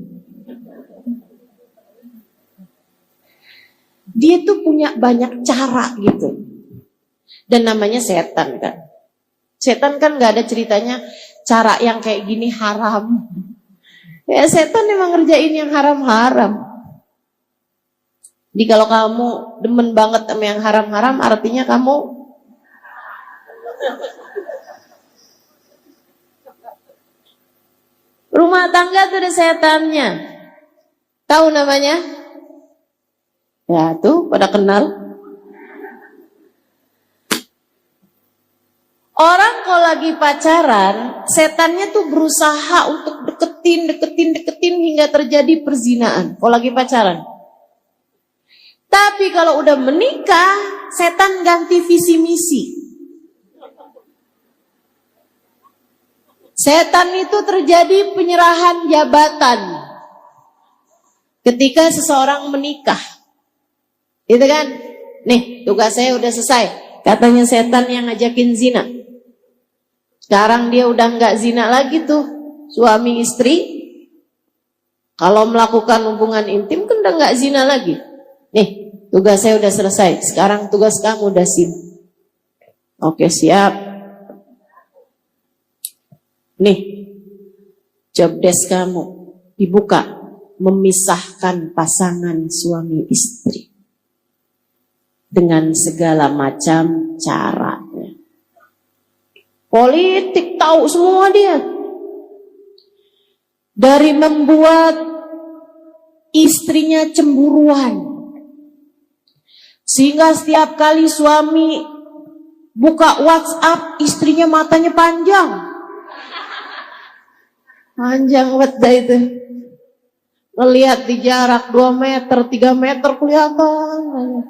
Dia tuh punya banyak cara gitu. Dan namanya setan kan. Setan kan gak ada ceritanya cara yang kayak gini haram. Ya setan emang ngerjain yang haram-haram. Jadi kalau kamu demen banget sama yang haram-haram, artinya kamu rumah tangga tuh ada setannya. Tahu namanya? Ya tuh pada kenal. Orang kalau lagi pacaran, setannya tuh berusaha untuk deketin hingga terjadi perzinaan. Kalau lagi pacaran. Tapi kalau udah menikah, setan ganti visi misi. Setan itu terjadi penyerahan jabatan ketika seseorang menikah. Itu kan? Nih, tugas saya udah selesai. Katanya setan yang ngajakin zina. Sekarang dia udah nggak zina lagi tuh, suami istri. Kalau melakukan hubungan intim kan udah nggak zina lagi. Nih, tugas saya udah selesai. Sekarang tugas kamu udah SIM. Oke, siap. Nih, job desk kamu dibuka. Memisahkan pasangan suami istri. Dengan segala macam caranya. Politik tahu semua dia. Dari membuat istrinya cemburuan. Sehingga setiap kali suami buka WhatsApp, istrinya matanya panjang. Panjang banget dah itu. Ngelihat di jarak 2 meter, 3 meter kelihatan.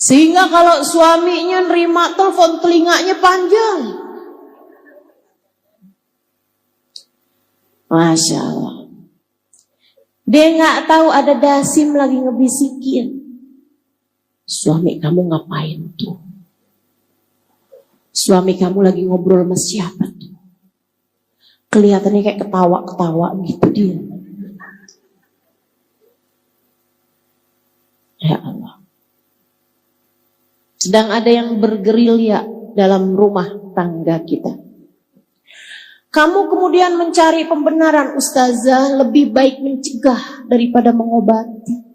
Sehingga kalau suaminya nerima telepon, telinganya panjang. Masya Allah. Dia nggak tahu ada dasim lagi ngebisikin. Suami kamu ngapain tuh? Suami kamu lagi ngobrol sama siapa tuh? Kelihatannya kayak ketawa-ketawa gitu dia. Ya Allah. Sedang ada yang bergerilya dalam rumah tangga kita. Kamu kemudian mencari pembenaran, ustazah, lebih baik mencegah daripada mengobati.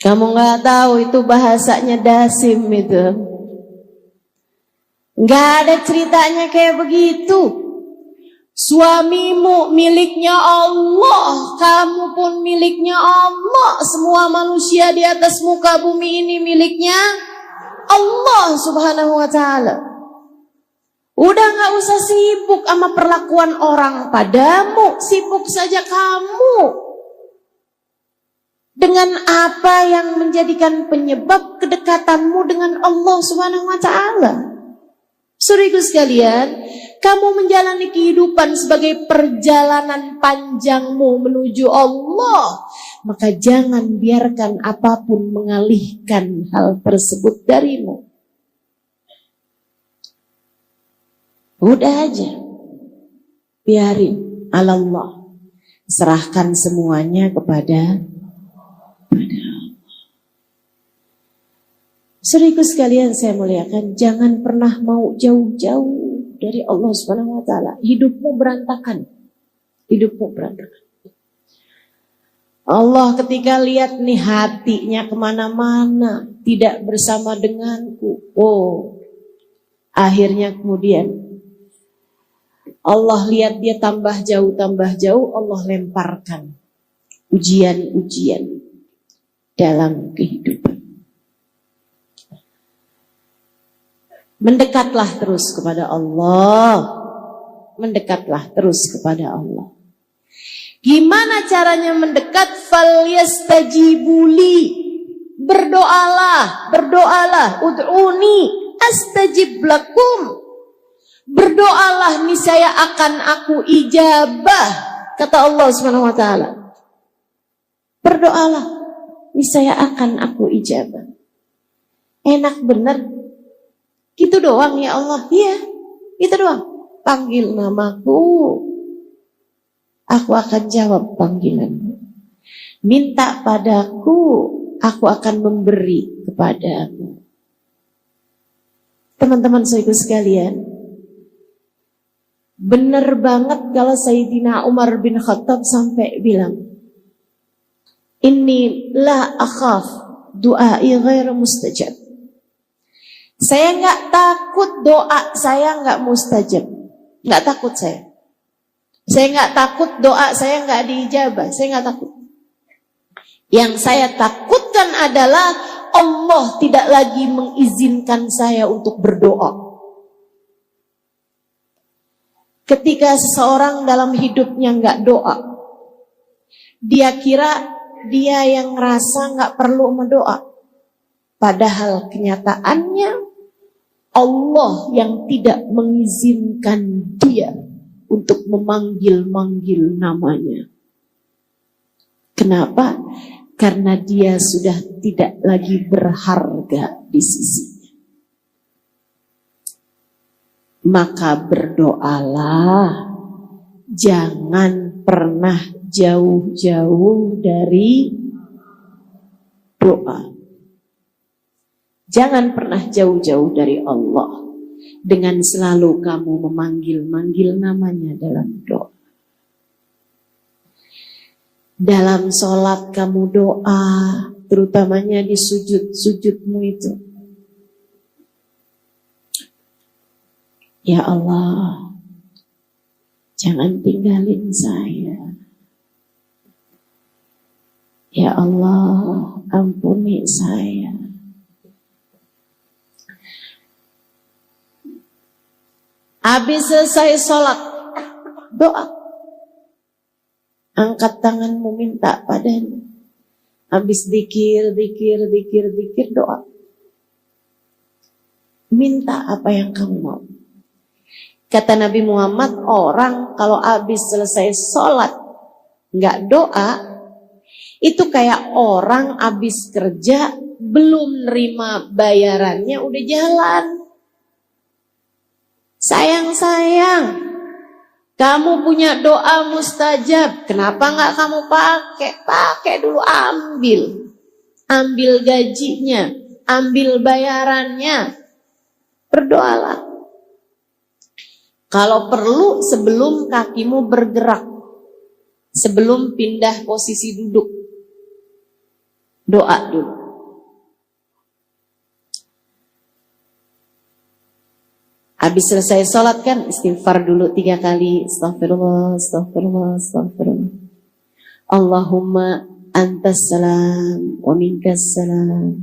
Kamu nggak tahu itu bahasanya dasim itu. Nggak ada ceritanya kayak begitu. Suamimu miliknya Allah, kamu pun miliknya Allah. Semua manusia di atas muka bumi ini miliknya Allah Subhanahu wa ta'ala. Udah gak usah sibuk sama perlakuan orang padamu, sibuk saja kamu dengan apa yang menjadikan penyebab kedekatanmu dengan Allah Subhanahu wa ta'ala. Saudaraku sekalian, kamu menjalani kehidupan sebagai perjalanan panjangmu menuju Allah, maka jangan biarkan apapun mengalihkan hal tersebut darimu. Udah aja, biarin Allah, serahkan semuanya kepada Saudaraku sekalian saya muliakan, jangan pernah mau jauh-jauh dari Allah Subhanahu wa ta'ala. Hidupmu berantakan. Hidupmu berantakan. Allah ketika lihat nih hatinya kemana-mana, tidak bersama denganku. Oh, akhirnya kemudian Allah lihat dia tambah jauh, Allah lemparkan ujian-ujian dalam kehidupan. Mendekatlah terus kepada Allah. Mendekatlah terus kepada Allah. Gimana caranya mendekat? Falyastajibuli. Berdoalah, ud'uni astajib lakum. Berdoalah niscaya akan aku ijabah, kata Allah Subhanahu wa ta'ala. Berdoalah niscaya akan aku ijabah. Enak bener. Gitu doang ya Allah. Iya, itu doang. Panggil namaku, aku akan jawab panggilanmu. Minta padaku, aku akan memberi kepadamu. Teman-teman saudaraku sekalian, bener banget kalau Sayyidina Umar bin Khattab sampai bilang, Inni la akhaf du'ai ghairu mustajab. Saya nggak takut doa saya nggak mustajab, nggak takut saya. Saya nggak takut doa saya nggak diijabah, saya nggak takut. Yang saya takutkan adalah Allah tidak lagi mengizinkan saya untuk berdoa. Ketika seseorang dalam hidupnya nggak doa, dia kira dia yang ngerasa nggak perlu mendoa. Padahal kenyataannya Allah yang tidak mengizinkan dia untuk memanggil-manggil namanya. Kenapa? Karena dia sudah tidak lagi berharga di sisinya. Maka berdoalah, jangan pernah jauh-jauh dari doa. Jangan pernah jauh-jauh dari Allah dengan selalu kamu memanggil-manggil namanya dalam doa. Dalam sholat kamu doa, terutamanya di sujud-sujudmu itu. Ya Allah, jangan tinggalin saya. Ya Allah, ampuni saya. Habis selesai sholat, doa. Angkat tanganmu minta padanya. Habis zikir, doa. Minta apa yang kamu mau. Kata Nabi Muhammad, orang kalau habis selesai sholat nggak doa, itu kayak orang habis kerja belum nerima bayarannya udah jalan. Sayang, kamu punya doa mustajab, kenapa nggak kamu pakai? Pakai dulu, ambil gajinya, ambil bayarannya, berdoalah. Kalau perlu sebelum kakimu bergerak, sebelum pindah posisi duduk, doa dulu. Habis selesai sholat kan istighfar dulu 3 kali. Astaghfirullah. Allahumma antas salam wa minkas salam.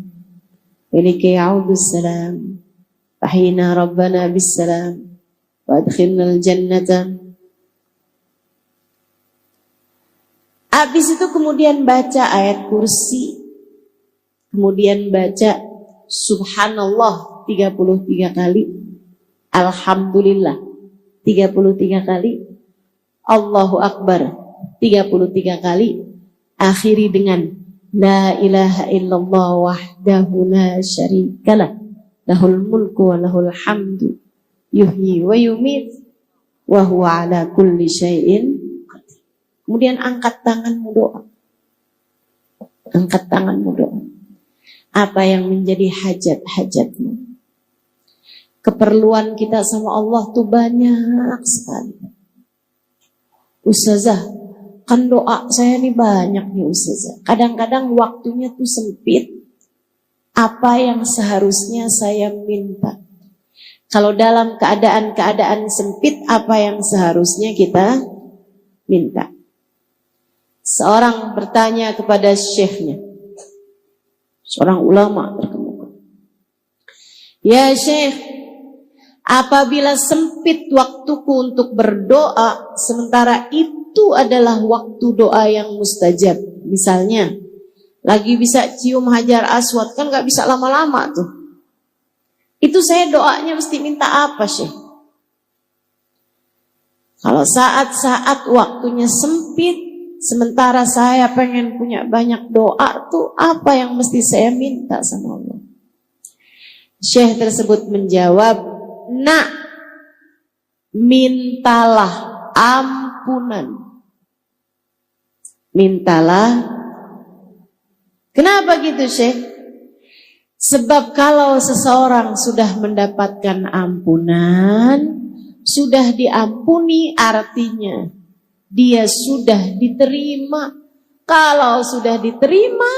Ilaika ya'udus salam. Fahina rabbana bis salam. Wa adkhilnal jannata. Habis itu kemudian baca ayat kursi. Kemudian baca subhanallah 33 kali. Alhamdulillah 33 kali, Allahu Akbar 33 kali, akhiri dengan La ilaha illallah wahdahu la syarikalah, lahul mulku wa lahul hamdu, yuhyi wa yumit, wa huwa ala kulli syai'in qadir. Kemudian angkat tanganmu doa. Angkat tanganmu doa. Apa yang menjadi hajat-hajatmu? Keperluan kita sama Allah tuh banyak sekali. Ustazah, kan doa saya nih banyak nih Ustazah. Kadang-kadang waktunya tuh sempit. Apa yang seharusnya saya minta? Kalau dalam keadaan sempit, apa yang seharusnya kita minta? Seorang bertanya kepada syekhnya. Seorang ulama terkemuka. Ya Syekh, apabila sempit waktuku untuk berdoa, sementara itu adalah waktu doa yang mustajab. Misalnya, lagi bisa cium hajar aswad, kan gak bisa lama-lama tuh. Itu saya doanya mesti minta apa, Syekh? Kalau saat-saat waktunya sempit, sementara saya pengen punya banyak doa tuh, apa yang mesti saya minta sama Allah? Syekh tersebut menjawab, nak, mintalah ampunan. Mintalah. Kenapa gitu, Syekh? Sebab kalau seseorang sudah mendapatkan ampunan, sudah diampuni, artinya dia sudah diterima. Kalau sudah diterima,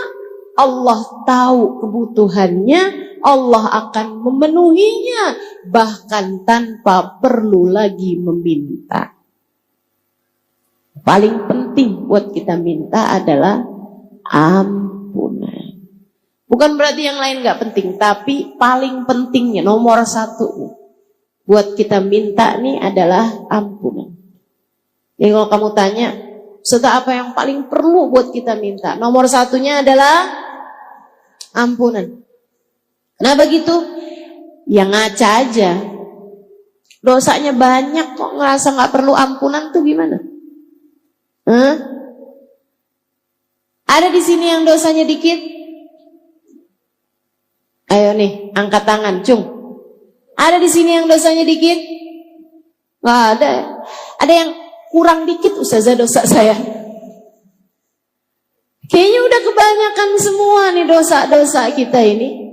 Allah tahu kebutuhannya, Allah akan memenuhinya, bahkan tanpa perlu lagi meminta. Paling penting buat kita minta adalah ampunan. Bukan berarti yang lain gak penting, tapi paling pentingnya, nomor 1 buat kita minta nih adalah ampunan. Jadi kalau kamu tanya, Ustazah apa yang paling perlu buat kita minta? Nomor 1-nya adalah ampunan. Kenapa gitu? Ya ngaca aja. Dosanya banyak kok ngerasa gak perlu ampunan tuh gimana? Ada di sini yang dosanya dikit? Ayo nih, angkat tangan, cung. Ada di sini yang dosanya dikit? Gak ada. Ada yang kurang dikit Ustazah dosa saya. Kayaknya udah kebanyakan semua nih dosa-dosa kita ini.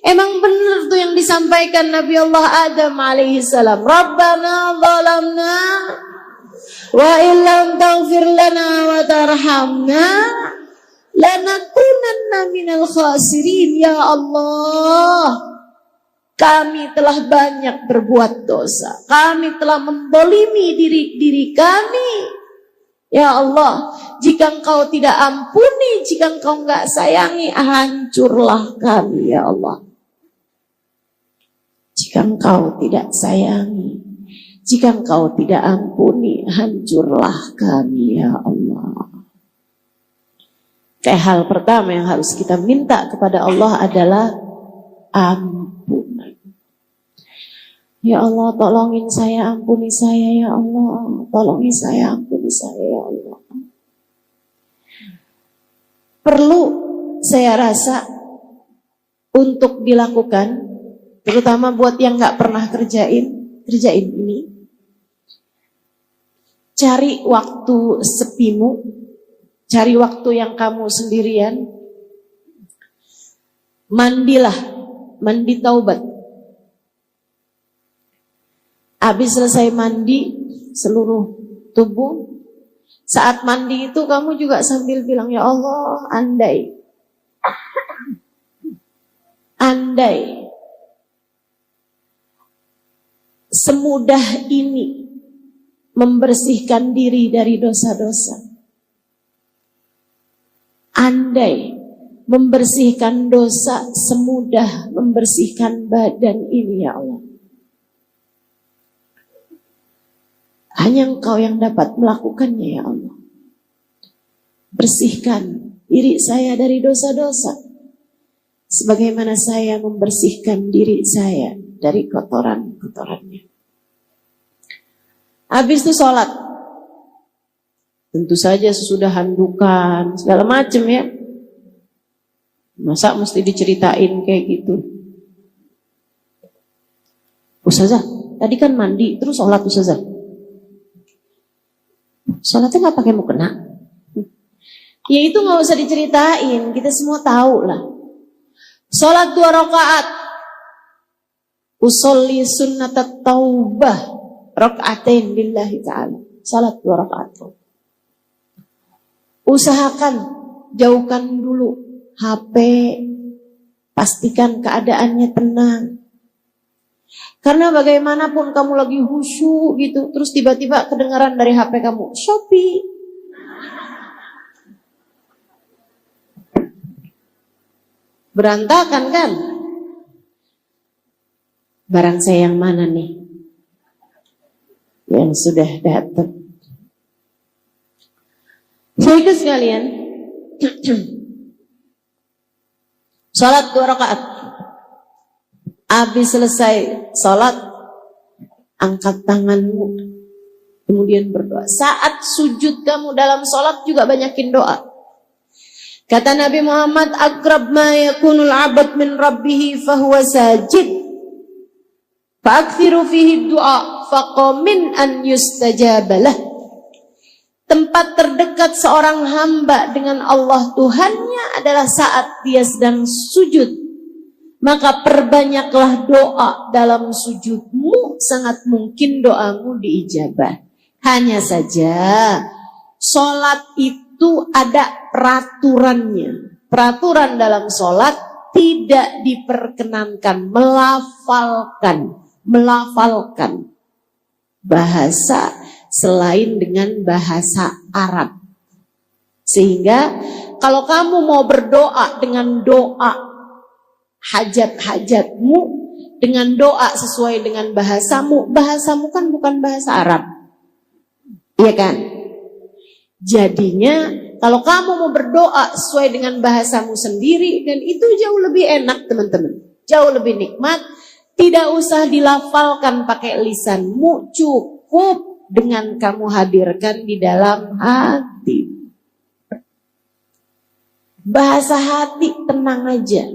Emang benar tuh yang disampaikan Nabi Allah Adam alaihi salam. Rabbana zalamna wa illam taghfir lana wa tarhamna lanakunanna minal khasirin. Ya Allah, kami telah banyak berbuat dosa. Kami telah mendolimi diri kami. Ya Allah, jika Engkau tidak ampuni, jika Engkau enggak sayangi, hancurlah kami ya Allah. Jika Engkau tidak sayangi, Jika Engkau tidak ampuni, hancurlah kami ya Allah. Kayak hal pertama yang harus kita minta kepada Allah adalah ampunan. Ya Allah, tolongin saya, ampuni saya ya Allah. Tolongin saya, ampuni saya ya Allah. Perlu saya rasa untuk dilakukan, terutama buat yang gak pernah kerjain ini. Cari waktu sepimu, cari waktu yang kamu sendirian, mandilah, mandi taubat. Habis selesai mandi seluruh tubuh, saat mandi itu kamu juga sambil bilang, ya Allah, andai semudah ini membersihkan diri dari dosa-dosa. Andai membersihkan dosa semudah membersihkan badan ini ya Allah. Hanya Engkau yang dapat melakukannya ya Allah. Bersihkan diri saya dari dosa-dosa, sebagaimana saya membersihkan diri saya dari kotoran-kotorannya. Habis itu sholat. Tentu saja sesudah handukan, segala macam ya. Masa mesti diceritain kayak gitu? Ustazah, tadi kan mandi, terus sholat Ustazah. Sholatnya gak pakai mukena? Ya itu gak usah diceritain, kita semua tahu lah. Sholat 2 rakaat. Usolli sunnatat taubah. Rakaatain lillahi ta'ala. Salat 2 rakaat. Usahakan jauhkan dulu HP. Pastikan keadaannya tenang. Karena bagaimanapun kamu lagi khusyuk gitu, terus tiba-tiba kedengaran dari HP kamu, Shopee. Berantakan kan? Barang saya yang mana nih yang sudah datang? Saudara sekalian, salat 2 rakaat. Habis selesai salat, angkat tanganmu, kemudian berdoa. Saat sujud kamu dalam salat juga banyakin doa. Kata Nabi Muhammad, aqrab ma yakunul 'abd min rabbih fahuwa sajid. Fa'akthiru fihi du'a faqamin an yustajabalah. Tempat terdekat seorang hamba dengan Allah Tuhannya adalah saat dia sedang sujud. Maka perbanyaklah doa dalam sujudmu, sangat mungkin doamu diijabah. Hanya saja sholat itu ada peraturannya. Peraturan dalam sholat tidak diperkenankan melafalkan bahasa selain dengan bahasa Arab. Sehingga kalau kamu mau berdoa dengan doa hajat-hajatmu, dengan doa sesuai dengan bahasamu kan bukan bahasa Arab. Iya kan? Jadinya kalau kamu mau berdoa sesuai dengan bahasamu sendiri, dan itu jauh lebih enak teman-teman, jauh lebih nikmat. Tidak usah dilafalkan pakai lisanmu, cukup dengan kamu hadirkan di dalam hati. Bahasa hati tenang aja.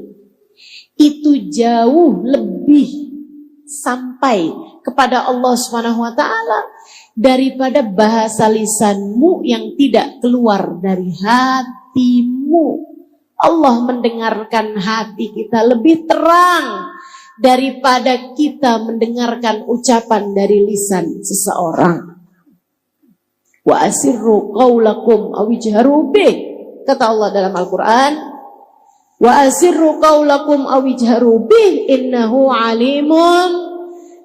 Itu jauh lebih sampai kepada Allah SWT daripada bahasa lisanmu yang tidak keluar dari hatimu. Allah mendengarkan hati kita lebih terang daripada kita mendengarkan ucapan dari lisan seseorang. Wa asirru qaulakum aw ijharu bih, kata Allah dalam Al-Qur'an. Wa asirru qaulakum aw ijharu bih innahu alimun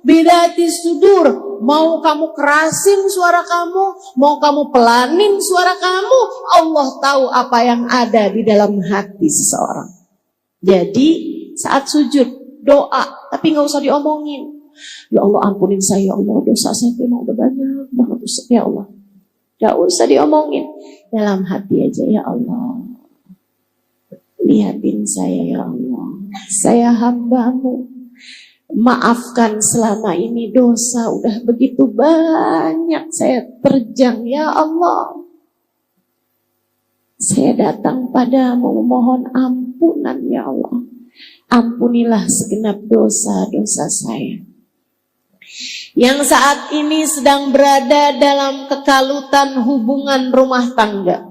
bidati sudur. Mau kamu kerasin suara kamu, mau kamu pelanin suara kamu, Allah tahu apa yang ada di dalam hati seseorang. Jadi saat sujud doa, tapi nggak usah diomongin. Ya Allah ampunin saya, ya Allah, dosa saya memang udah banyak banget Ustaz, ya Allah. Gak usah diomongin, dalam hati aja, ya Allah, lihatin saya ya Allah, saya hamba-Mu, maafkan selama ini dosa udah begitu banyak saya terjang ya Allah. Saya datang padamu memohon ampunan ya Allah. Ampunilah segenap dosa-dosa saya yang saat ini sedang berada dalam kekalutan hubungan rumah tangga,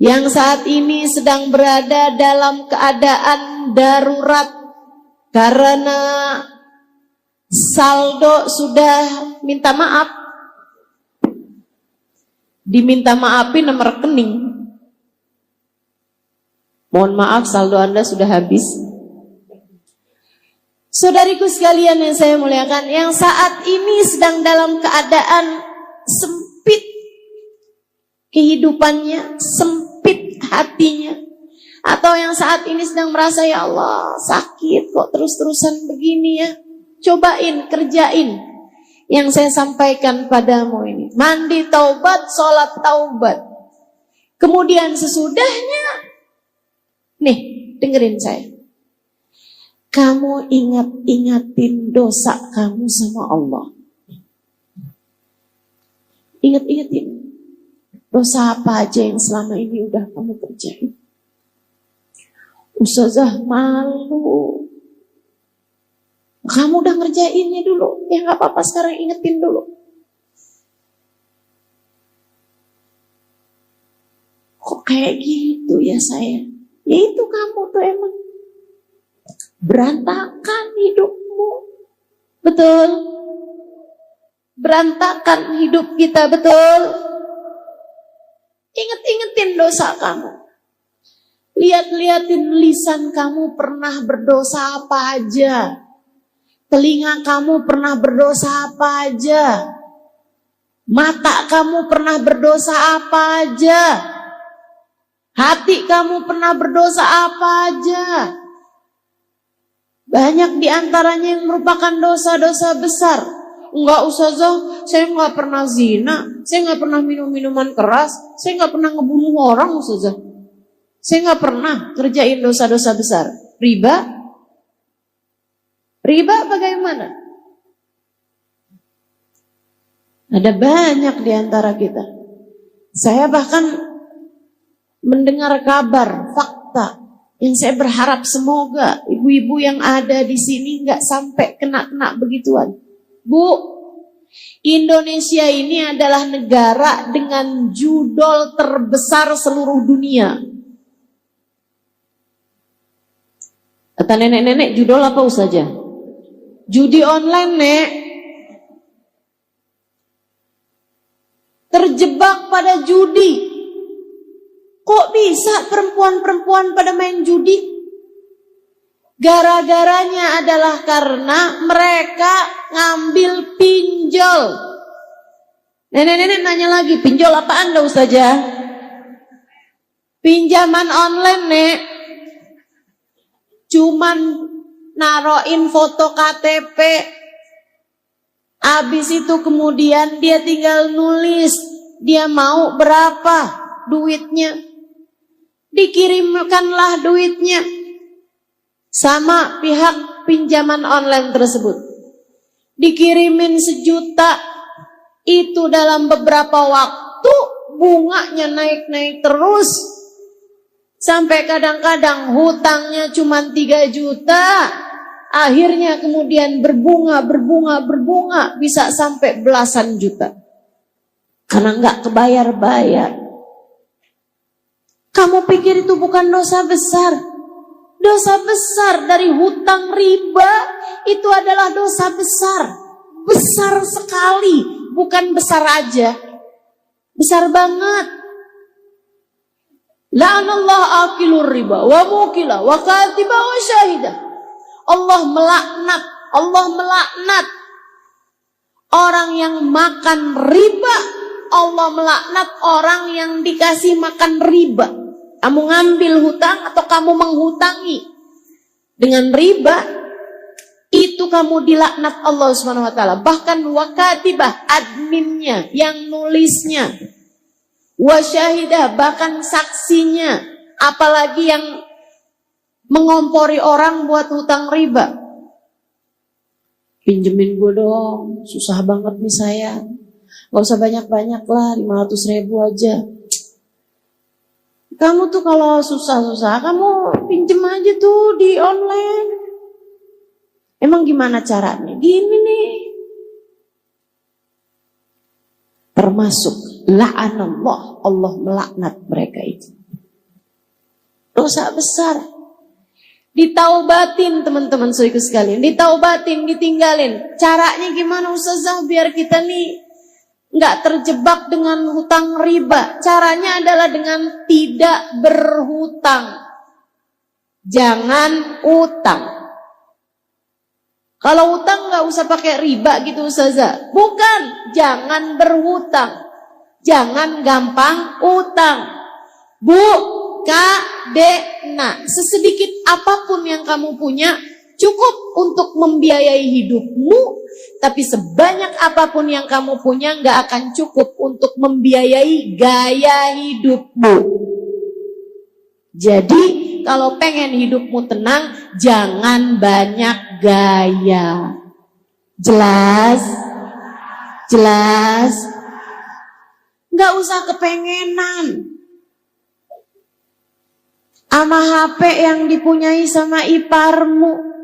yang saat ini sedang berada dalam keadaan darurat karena saldo sudah minta maaf, diminta maafin nomor rekening. Mohon maaf, saldo Anda sudah habis. Saudariku sekalian yang saya muliakan, yang saat ini sedang dalam keadaan sempit kehidupannya, sempit hatinya, atau yang saat ini sedang merasa ya Allah sakit kok terus-terusan begini ya, cobain, kerjain yang saya sampaikan padamu ini. Mandi taubat, sholat taubat. Kemudian sesudahnya, nih dengerin saya, kamu ingatin dosa kamu sama Allah. Ingat-ingatin dosa apa aja yang selama ini udah kamu kerjain. Ustazah malu, kamu udah ngerjainnya dulu, ya gak apa-apa, sekarang ingetin dulu. Kok kayak gitu ya saya? Ya itu kamu tuh emang berantakan hidupmu, betul? Berantakan hidup kita, betul? Ingat-ingetin dosa kamu. Lihat-lihatin lisan kamu pernah berdosa apa aja. Telinga kamu pernah berdosa apa aja. Mata kamu pernah berdosa apa aja. Hati kamu pernah berdosa apa aja. Banyak diantaranya yang merupakan dosa-dosa besar. Enggak Ustazah, saya enggak pernah zina, saya enggak pernah minum minuman keras, saya enggak pernah ngebunuh orang Ustazah. Saya enggak pernah kerjain dosa-dosa besar. Riba? Riba bagaimana? Ada banyak diantara kita. Saya bahkan mendengar kabar, fakta, yang saya berharap semoga ibu-ibu yang ada di sini nggak sampai kena begituan. Bu, Indonesia ini adalah negara dengan judol terbesar seluruh dunia. Kata nenek-nenek, judol apa saja? Judi online, Nek. Terjebak pada judi. Kok bisa perempuan-perempuan pada main judi? Gara-garanya adalah karena mereka ngambil pinjol. Nenek-nenek nanya lagi, pinjol apa Anda Ustazah? Pinjaman online, Nek. Cuman naroin foto KTP. Habis itu kemudian dia tinggal nulis dia mau berapa duitnya. Dikirimkanlah duitnya sama pihak pinjaman online tersebut. Dikirimin 1 juta, itu dalam beberapa waktu bunganya naik-naik terus. Sampai kadang-kadang hutangnya cuma 3 juta. Akhirnya kemudian berbunga, bisa sampai belasan juta. Karena nggak kebayar-bayar. Kamu pikir itu bukan dosa besar? Dosa besar dari hutang riba itu adalah dosa besar. Besar sekali, bukan besar aja. Besar banget. La'anallah akilur riba wa mukila wa katiba wa syahidah. Allah melaknat orang yang makan riba. Allah melaknat orang yang dikasih makan riba. Kamu ngambil hutang atau kamu menghutangi dengan riba, itu kamu dilaknat Allah Subhanahu wa taala. Bahkan wakatibah, adminnya, yang nulisnya, wasyahidah, bahkan saksinya, apalagi yang mengompori orang buat hutang riba. Pinjemin gue dong, susah banget nih saya. Gak usah banyak-banyak lah, 500.000 aja. Kamu tuh kalau susah-susah, kamu pinjem aja tuh di online. Emang gimana caranya? Gini nih. Termasuk la'anallah, Allah melaknat mereka itu. Dosa besar. Ditaubatin teman-teman saudaraku sekalian. Ditaubatin, ditinggalin. Caranya gimana Ustazah biar kita nih nggak terjebak dengan hutang riba? Caranya adalah dengan tidak berhutang. Jangan utang. Kalau utang nggak usah pakai riba gitu Ustazah. Bukan, jangan berhutang. Jangan gampang utang. Bu, Kak, Dek, nah sesedikit apapun yang kamu punya cukup untuk membiayai hidupmu. Tapi sebanyak apapun yang kamu punya nggak akan cukup untuk membiayai gaya hidupmu. Jadi kalau pengen hidupmu tenang, jangan banyak gaya. Jelas? Jelas? Nggak usah kepengenan. Sama HP yang dipunyai sama iparmu.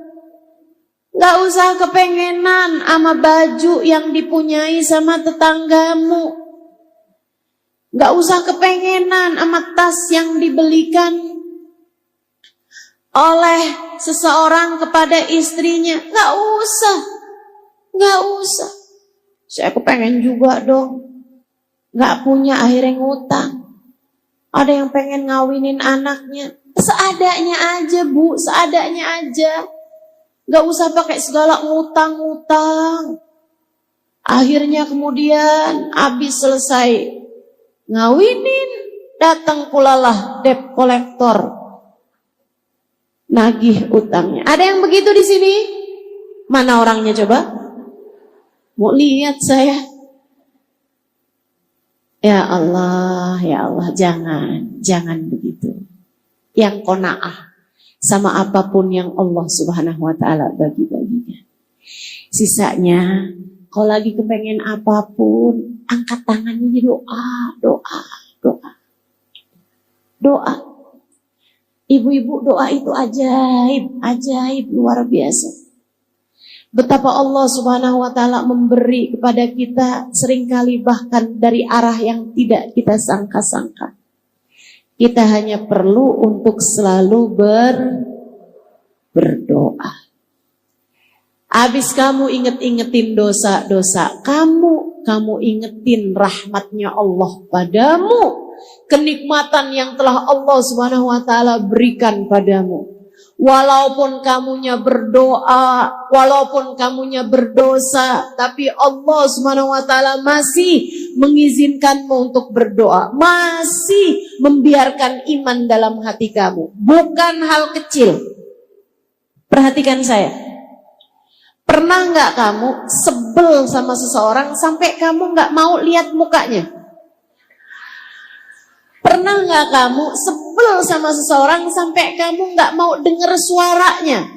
Gak usah kepengenan sama baju yang dipunyai sama tetanggamu. Gak usah kepengenan sama tas yang dibelikan oleh seseorang kepada istrinya. Gak usah. Gak usah. Saya kepengen juga dong. Gak punya, akhirnya ngutang. Ada yang pengen ngawinin anaknya. Seadanya aja bu, seadanya aja. Gak usah pakai segala ngutang-ngutang. Akhirnya kemudian habis selesai ngawinin, datang pulalah debt collector. Nagih utangnya. Ada yang begitu di sini? Mana orangnya coba? Mau lihat saya. Ya Allah, jangan begitu. Yang qanaah sama apapun yang Allah Subhanahu wa taala bagi-baginya. Sisanya kalau lagi kepengen apapun, angkat tangannya doa. Ibu-ibu, doa itu ajaib luar biasa. Betapa Allah Subhanahu wa taala memberi kepada kita seringkali bahkan dari arah yang tidak kita sangka-sangka. Kita hanya perlu untuk selalu berdoa. Habis kamu ingetin dosa-dosa kamu ingetin rahmatnya Allah padamu, kenikmatan yang telah Allah Subhanahu wa taala berikan padamu. Walaupun kamunya berdoa, walaupun kamunya berdosa, tapi Allah Subhanahu wa taala masih mengizinkanmu untuk berdoa, masih membiarkan iman dalam hati kamu. Bukan hal kecil. Perhatikan saya. Pernah nggak kamu sebel sama seseorang sampai kamu nggak mau lihat mukanya? Pernah nggak kamu sebel sama seseorang sampai kamu nggak mau dengar suaranya?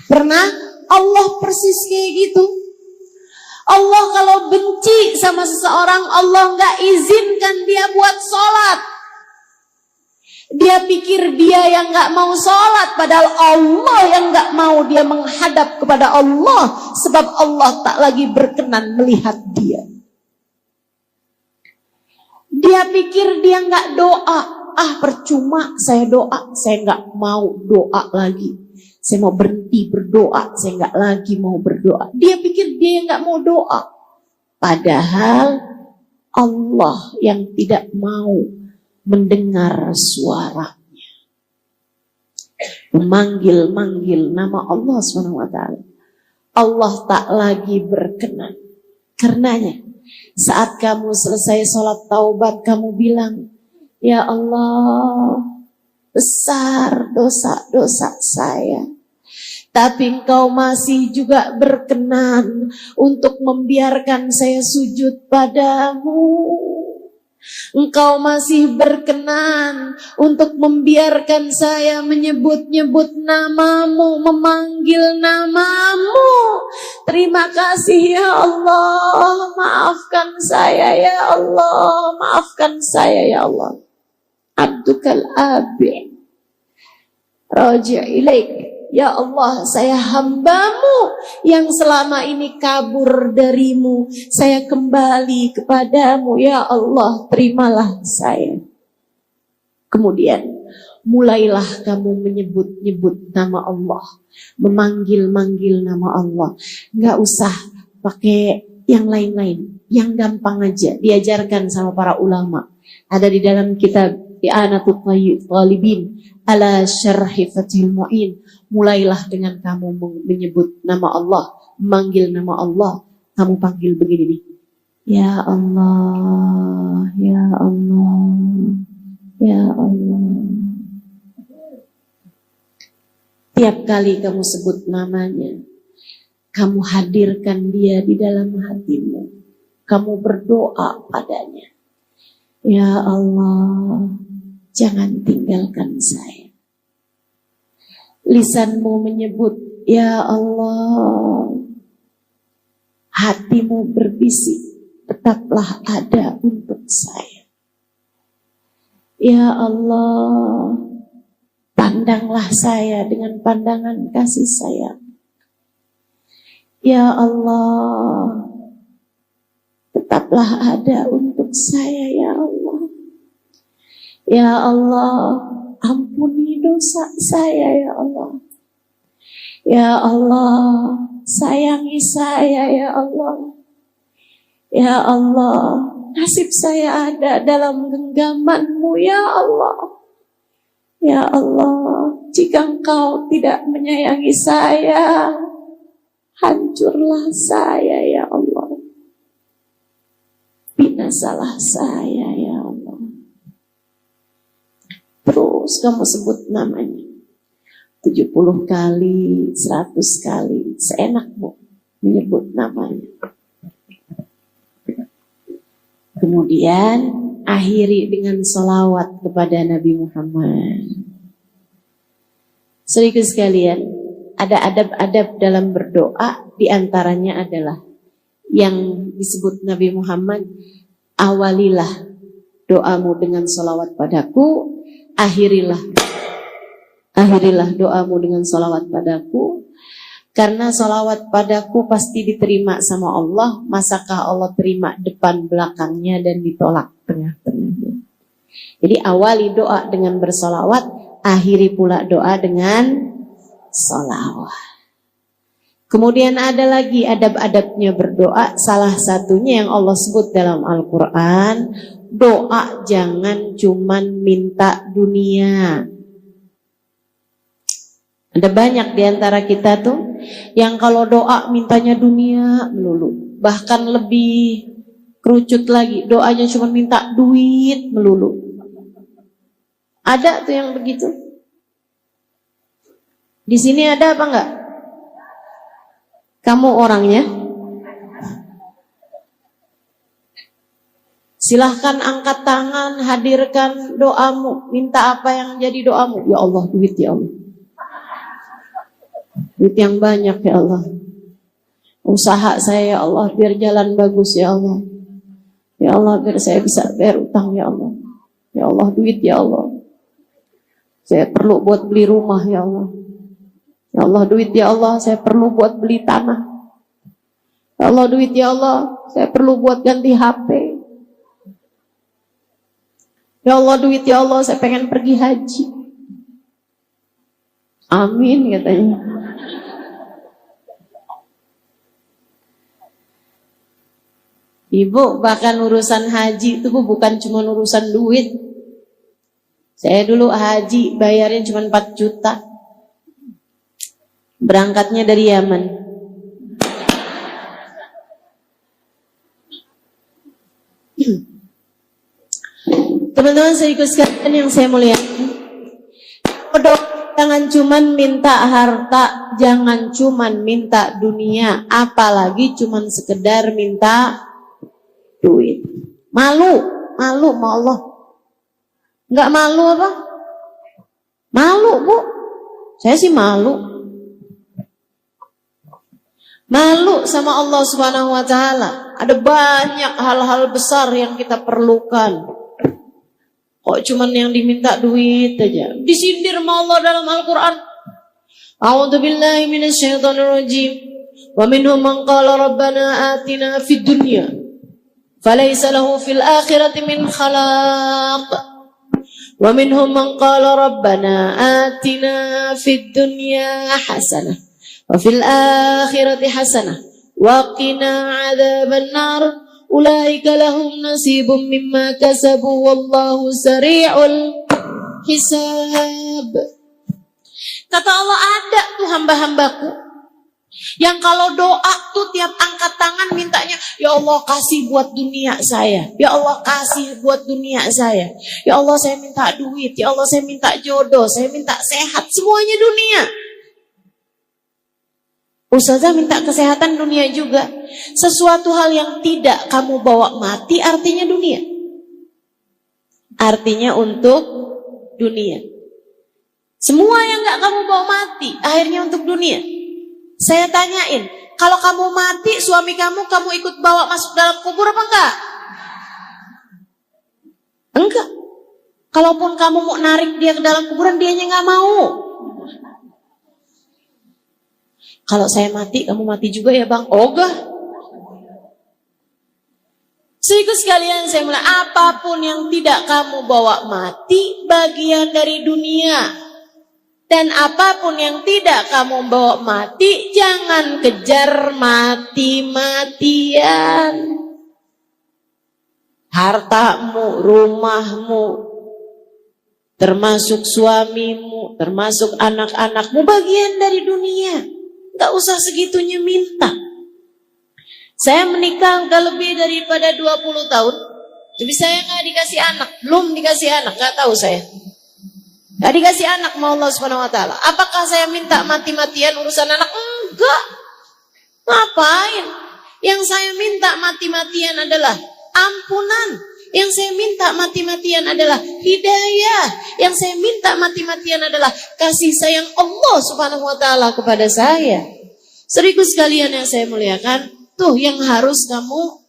Pernah? Allah persis kayak gitu. Allah kalau benci sama seseorang, Allah nggak izinkan dia buat sholat. Dia pikir dia yang nggak mau sholat, padahal Allah yang nggak mau dia menghadap kepada Allah, sebab Allah tak lagi berkenan melihat dia. Dia pikir dia nggak doa, percuma saya doa, saya nggak mau doa lagi. Saya mau berhenti berdoa, saya nggak lagi mau berdoa. Dia pikir dia nggak mau doa, padahal Allah yang tidak mau mendengar suaranya. Memanggil-manggil nama Allah SWT. Allah tak lagi berkenan. Karenanya, saat kamu selesai sholat taubat, kamu bilang, ya Allah, besar dosa-dosa saya. Tapi Engkau masih juga berkenan untuk membiarkan saya sujud padamu. Engkau masih berkenan untuk membiarkan saya menyebut-nyebut namamu, memanggil namamu. Terima kasih ya Allah, maafkan saya ya Allah, maafkan saya ya Allah. Abdukal abi, raji' ilaik. Ya Allah, saya hambamu yang selama ini kabur darimu. Saya kembali kepadamu. Ya Allah, terimalah saya. Kemudian, mulailah kamu menyebut-nyebut nama Allah. Memanggil-manggil nama Allah. Nggak usah pakai yang lain-lain. Yang gampang aja. Diajarkan sama para ulama. Ada di dalam kitab I'anatul Talibin ala syarhi Fathul Mu'in. Mulailah dengan kamu menyebut nama Allah, memanggil nama Allah. Kamu panggil begini nih. Ya Allah, ya Allah, ya Allah. Tiap kali kamu sebut namanya, kamu hadirkan dia di dalam hatimu. Kamu berdoa padanya. Ya Allah, jangan tinggalkan saya. Lisanmu menyebut, ya Allah. Hatimu berbisik, tetaplah ada untuk saya. Ya Allah, pandanglah saya dengan pandangan kasih sayang. Ya Allah, tetaplah ada untuk saya ya Allah. Ya Allah, ampuni dosa saya ya Allah. Ya Allah, sayangi saya ya Allah. Ya Allah, nasib saya ada dalam genggaman-Mu ya Allah. Ya Allah, jika Engkau tidak menyayangi saya, hancurlah saya ya Allah. Binasalah saya ya Allah. Terus kamu sebut namanya 70 kali, 100 kali, seenakmu menyebut namanya. Kemudian akhiri dengan salawat kepada Nabi Muhammad. Saudaraku sekalian, ada adab-adab dalam berdoa, diantaranya adalah yang disebut Nabi Muhammad, awalilah doamu dengan salawat padaku, akhirilah doamu dengan salawat padaku. Karena salawat padaku pasti diterima sama Allah. Masakah Allah terima depan belakangnya dan ditolak tengah-tengahnya. Jadi awali doa dengan bersalawat, akhiri pula doa dengan salawat. Kemudian ada lagi adab-adabnya berdoa. Salah satunya yang Allah sebut dalam Al-Quran, doa jangan cuman minta dunia. Ada banyak di antara kita tuh yang kalau doa mintanya dunia melulu. Bahkan lebih kerucut lagi, doanya cuma minta duit melulu. Ada tuh yang begitu. Di sini ada apa enggak? Kamu orangnya? Silahkan angkat tangan, hadirkan doamu. Minta apa yang jadi doamu? Ya Allah, duit ya Allah. Duit yang banyak ya Allah. Usaha saya ya Allah biar jalan bagus ya Allah. Ya Allah biar saya bisa bayar utang ya Allah. Ya Allah duit ya Allah. Saya perlu buat beli rumah ya Allah. Ya Allah duit ya Allah, saya perlu buat beli tanah. Ya Allah duit ya Allah, saya perlu buat ganti HP. Ya Allah duit ya Allah, saya pengen pergi haji. Amin katanya. Ibu, bahkan urusan haji itu bukan cuma urusan duit. Saya dulu haji bayarnya cuma 4 juta. Berangkatnya dari Yaman. Teman-teman saya ikut sekalian yang saya muliakan. Jangan cuman minta harta, jangan cuman minta dunia, apalagi cuman sekedar minta duit. Malu sama Allah. Enggak malu apa? Malu, Bu. Saya sih malu. Malu sama Allah Subhanahu wa taala. Ada banyak hal-hal besar yang kita perlukan. Kok cuman yang diminta duit aja. Disindir sama Allah dalam Al-Quran. A'udzu billahi minasyaitonir rajim. Wa minhum man qala rabbana atina fid dunya falaysa lahu fil akhirati min khalaq. Wa minhum man qala rabbana atina fid dunya hasanah wa fil akhirati hasanah wa qina 'adzaban nar. Ulaika lahum nasibum mimma kasabu wallahu sari'ul hisab. Kata Allah, ada tuh hamba-hambaku yang kalau doa tuh tiap angkat tangan mintanya, ya Allah kasih buat dunia saya, ya Allah kasih buat dunia saya, ya Allah saya minta duit, ya Allah saya minta jodoh, saya minta sehat, semuanya dunia. Ustazah minta kesehatan dunia juga. Sesuatu hal yang tidak kamu bawa mati artinya dunia. Artinya untuk dunia. Semua yang gak kamu bawa mati akhirnya untuk dunia. Saya tanyain, kalau kamu mati suami kamu ikut bawa masuk dalam kubur apa enggak? Enggak. Kalaupun kamu mau narik dia ke dalam kuburan, dianya gak mau. Kalau saya mati, kamu mati juga ya bang? Ogah. Sedikit sekalian saya mulai, apapun yang tidak kamu bawa mati, bagian dari dunia. Dan apapun yang tidak kamu bawa mati, jangan kejar mati-matian. Hartamu, rumahmu, termasuk suamimu, termasuk anak-anakmu, bagian dari dunia. Gak usah segitunya minta. Saya menikah gak lebih daripada 20 tahun. Tapi saya gak dikasih anak. Belum dikasih anak, gak tahu saya. Gak dikasih anak sama Allah Subhanahu wa taala. Apakah saya minta mati-matian urusan anak? Enggak. Ngapain? Yang saya minta mati-matian adalah ampunan. Yang saya minta mati-matian adalah hidayah. Yang saya minta mati-matian adalah kasih sayang Allah Subhanahu wa taala kepada saya. Saudaraku sekalian yang saya muliakan, tuh yang harus kamu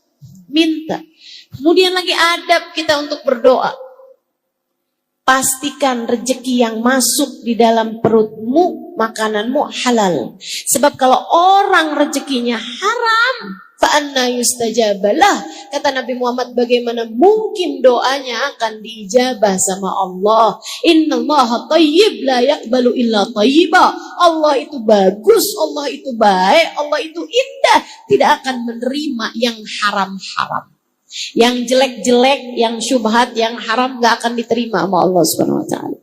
minta. Kemudian lagi adab kita untuk berdoa. Pastikan rezeki yang masuk di dalam perutmu, makananmu halal. Sebab kalau orang rezekinya haram, fa'anna yustajabalah. Kata Nabi Muhammad, bagaimana mungkin doanya akan diijabah sama Allah? Innallaha thayyib la yaqbalu illa thayyiba. Allah itu bagus, Allah itu baik, Allah itu indah, tidak akan menerima yang haram-haram. Yang jelek-jelek, yang syubhat, yang haram gak akan diterima sama Allah Subhanahu wa taala.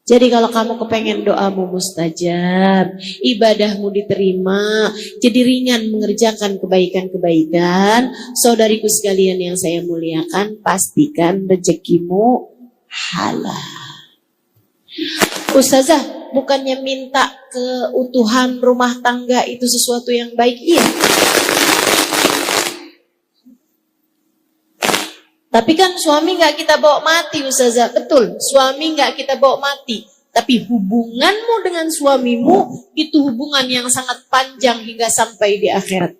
Jadi kalau kamu kepengen doamu mustajab, ibadahmu diterima, jadi ringan mengerjakan kebaikan-kebaikan, saudariku sekalian yang saya muliakan, pastikan rezekimu halal. Ustazah, bukannya minta keutuhan rumah tangga itu sesuatu yang baik? Iya. Tapi kan suami gak kita bawa mati, Ustazah. Betul, suami gak kita bawa mati. Tapi hubunganmu dengan suamimu itu hubungan yang sangat panjang hingga sampai di akhirat.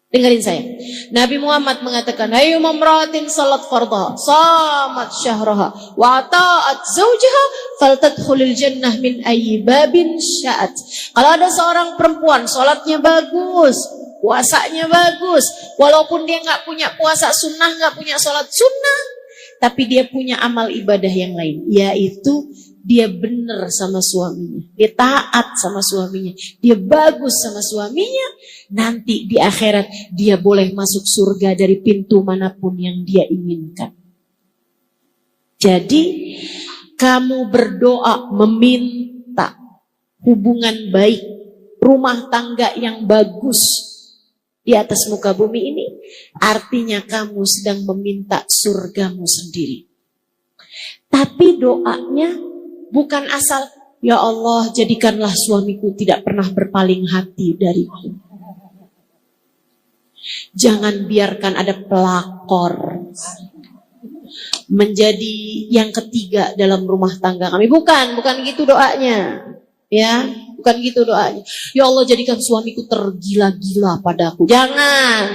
Dengerin saya. Nabi Muhammad mengatakan, "Hayu mamra'atin salat fardha, samat syahraha, wa ta'at zawjaha, faltadkhulil jannah min ayyi babin sya'at." Kalau ada seorang perempuan salatnya bagus, puasanya bagus, walaupun dia nggak punya puasa sunnah, nggak punya sholat sunnah, tapi dia punya amal ibadah yang lain, yaitu dia benar sama suaminya, dia taat sama suaminya, dia bagus sama suaminya, nanti di akhirat dia boleh masuk surga dari pintu manapun yang dia inginkan. Jadi kamu berdoa meminta hubungan baik, rumah tangga yang bagus di atas muka bumi ini, artinya kamu sedang meminta surgamu sendiri. Tapi doanya Bukan asal, ya Allah jadikanlah suamiku tidak pernah berpaling hati dariku. Jangan biarkan ada pelakor menjadi yang ketiga dalam rumah tangga kami. Bukan gitu doanya. Ya, bukan gitu doanya. Ya Allah jadikan suamiku tergila-gila padaku. Jangan.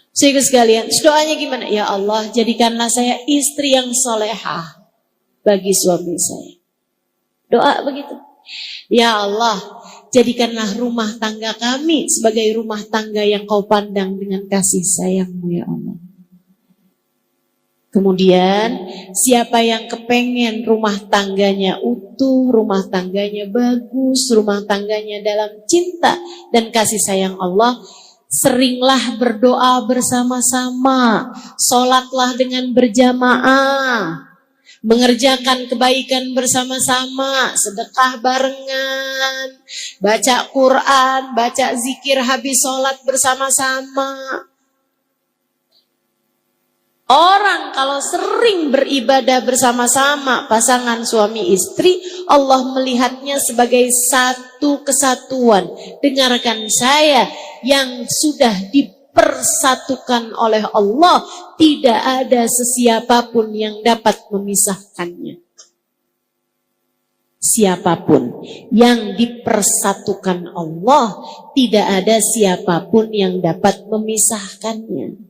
Sehingga sekalian, doanya gimana? Ya Allah jadikanlah saya istri yang solehah bagi suami saya. Doa begitu. Ya Allah jadikanlah rumah tangga kami sebagai rumah tangga yang kau pandang dengan kasih sayang-Mu ya Allah. Kemudian siapa yang kepengen rumah tangganya utuh, rumah tangganya bagus, rumah tangganya dalam cinta dan kasih sayang Allah, seringlah berdoa bersama-sama, sholatlah dengan berjamaah, mengerjakan kebaikan bersama-sama, sedekah barengan, baca Quran, baca zikir habis sholat bersama-sama. Orang kalau sering beribadah bersama-sama pasangan suami istri, Allah melihatnya sebagai satu kesatuan. Dengarkan saya, yang sudah dipersatukan oleh Allah, tidak ada sesiapapun yang dapat memisahkannya. Siapapun yang dipersatukan Allah, tidak ada siapapun yang dapat memisahkannya.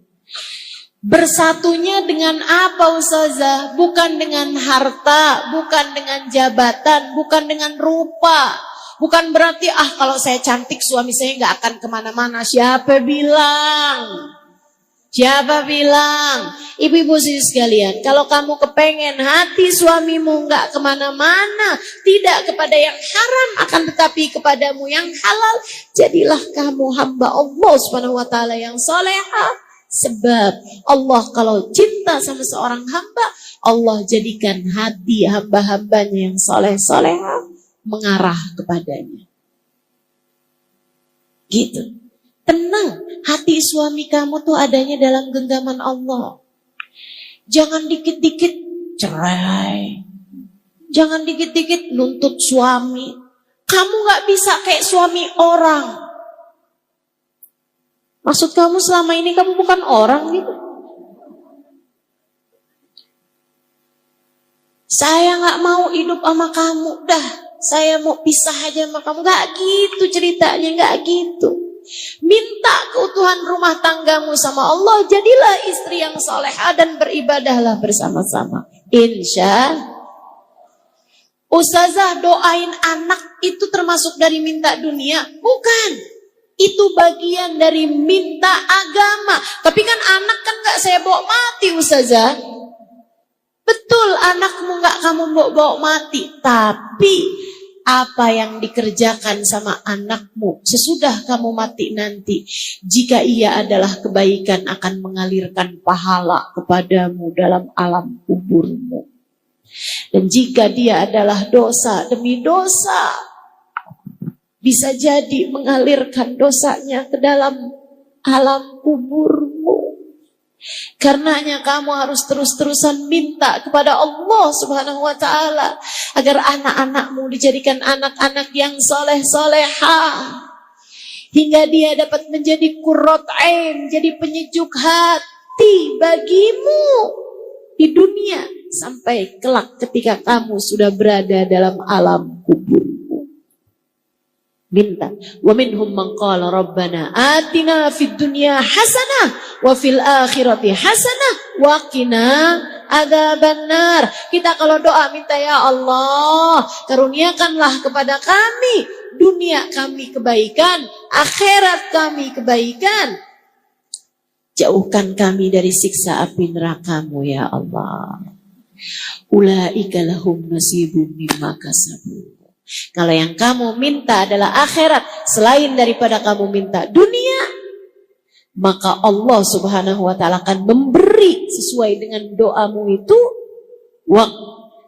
Bersatunya dengan apa Ustazah? Bukan dengan harta, bukan dengan jabatan, bukan dengan rupa. Bukan berarti kalau saya cantik suami saya gak akan kemana-mana. Siapa bilang? Ibu-ibu sekalian, kalau kamu kepengen hati suamimu gak kemana-mana, tidak kepada yang haram, akan tetapi kepadamu yang halal, jadilah kamu hamba Allah Subhanahu wa ta'ala yang solehah. Sebab Allah kalau cinta sama seorang hamba, Allah jadikan hati hamba-hambanya yang soleh-solehah mengarah kepadanya. Gitu. Tenang, hati suami kamu tuh adanya dalam genggaman Allah. Jangan dikit-dikit cerai. Jangan dikit-dikit nuntut suami. Kamu gak bisa kayak suami orang. Maksud kamu selama ini kamu bukan orang gitu? Saya gak mau hidup sama kamu. Dah, saya mau pisah aja sama kamu. Gak gitu ceritanya, gak gitu. Minta keutuhan rumah tanggamu sama Allah. Jadilah istri yang solehah dan beribadahlah bersama-sama. Insya Ustazah, doain anak itu termasuk dari minta dunia? Bukan. Itu bagian dari minta agama. Tapi kan anak kan gak saya bawa mati Ustazah. Betul, anakmu gak kamu bawa mati. Tapi apa yang dikerjakan sama anakmu sesudah kamu mati nanti, jika ia adalah kebaikan, akan mengalirkan pahala kepadamu dalam alam kuburmu. Dan jika dia adalah dosa demi dosa, bisa jadi mengalirkan dosanya ke dalam alam kuburmu. Karenanya kamu harus terus-terusan minta kepada Allah Subhanahu wa ta'ala agar anak-anakmu dijadikan anak-anak yang soleh-solehah, hingga dia dapat menjadi qurrat ain, jadi penyejuk hati bagimu di dunia sampai kelak ketika kamu sudah berada dalam alam kubur. Minta. Wa minhum man qala rabbana atina fid dunya hasanah wa fil akhirati hasanah wa qina adzabannar. Kita kalau doa minta, ya Allah, karuniakanlah kepada kami dunia kami kebaikan, akhirat kami kebaikan. Jauhkan kami dari siksa api neraka-Mu ya Allah. Ulaika lahum nasibum mimma kasabu. Kalau yang kamu minta adalah akhirat selain daripada kamu minta dunia, maka Allah Subhanahu wa ta'ala akan memberi sesuai dengan doamu itu.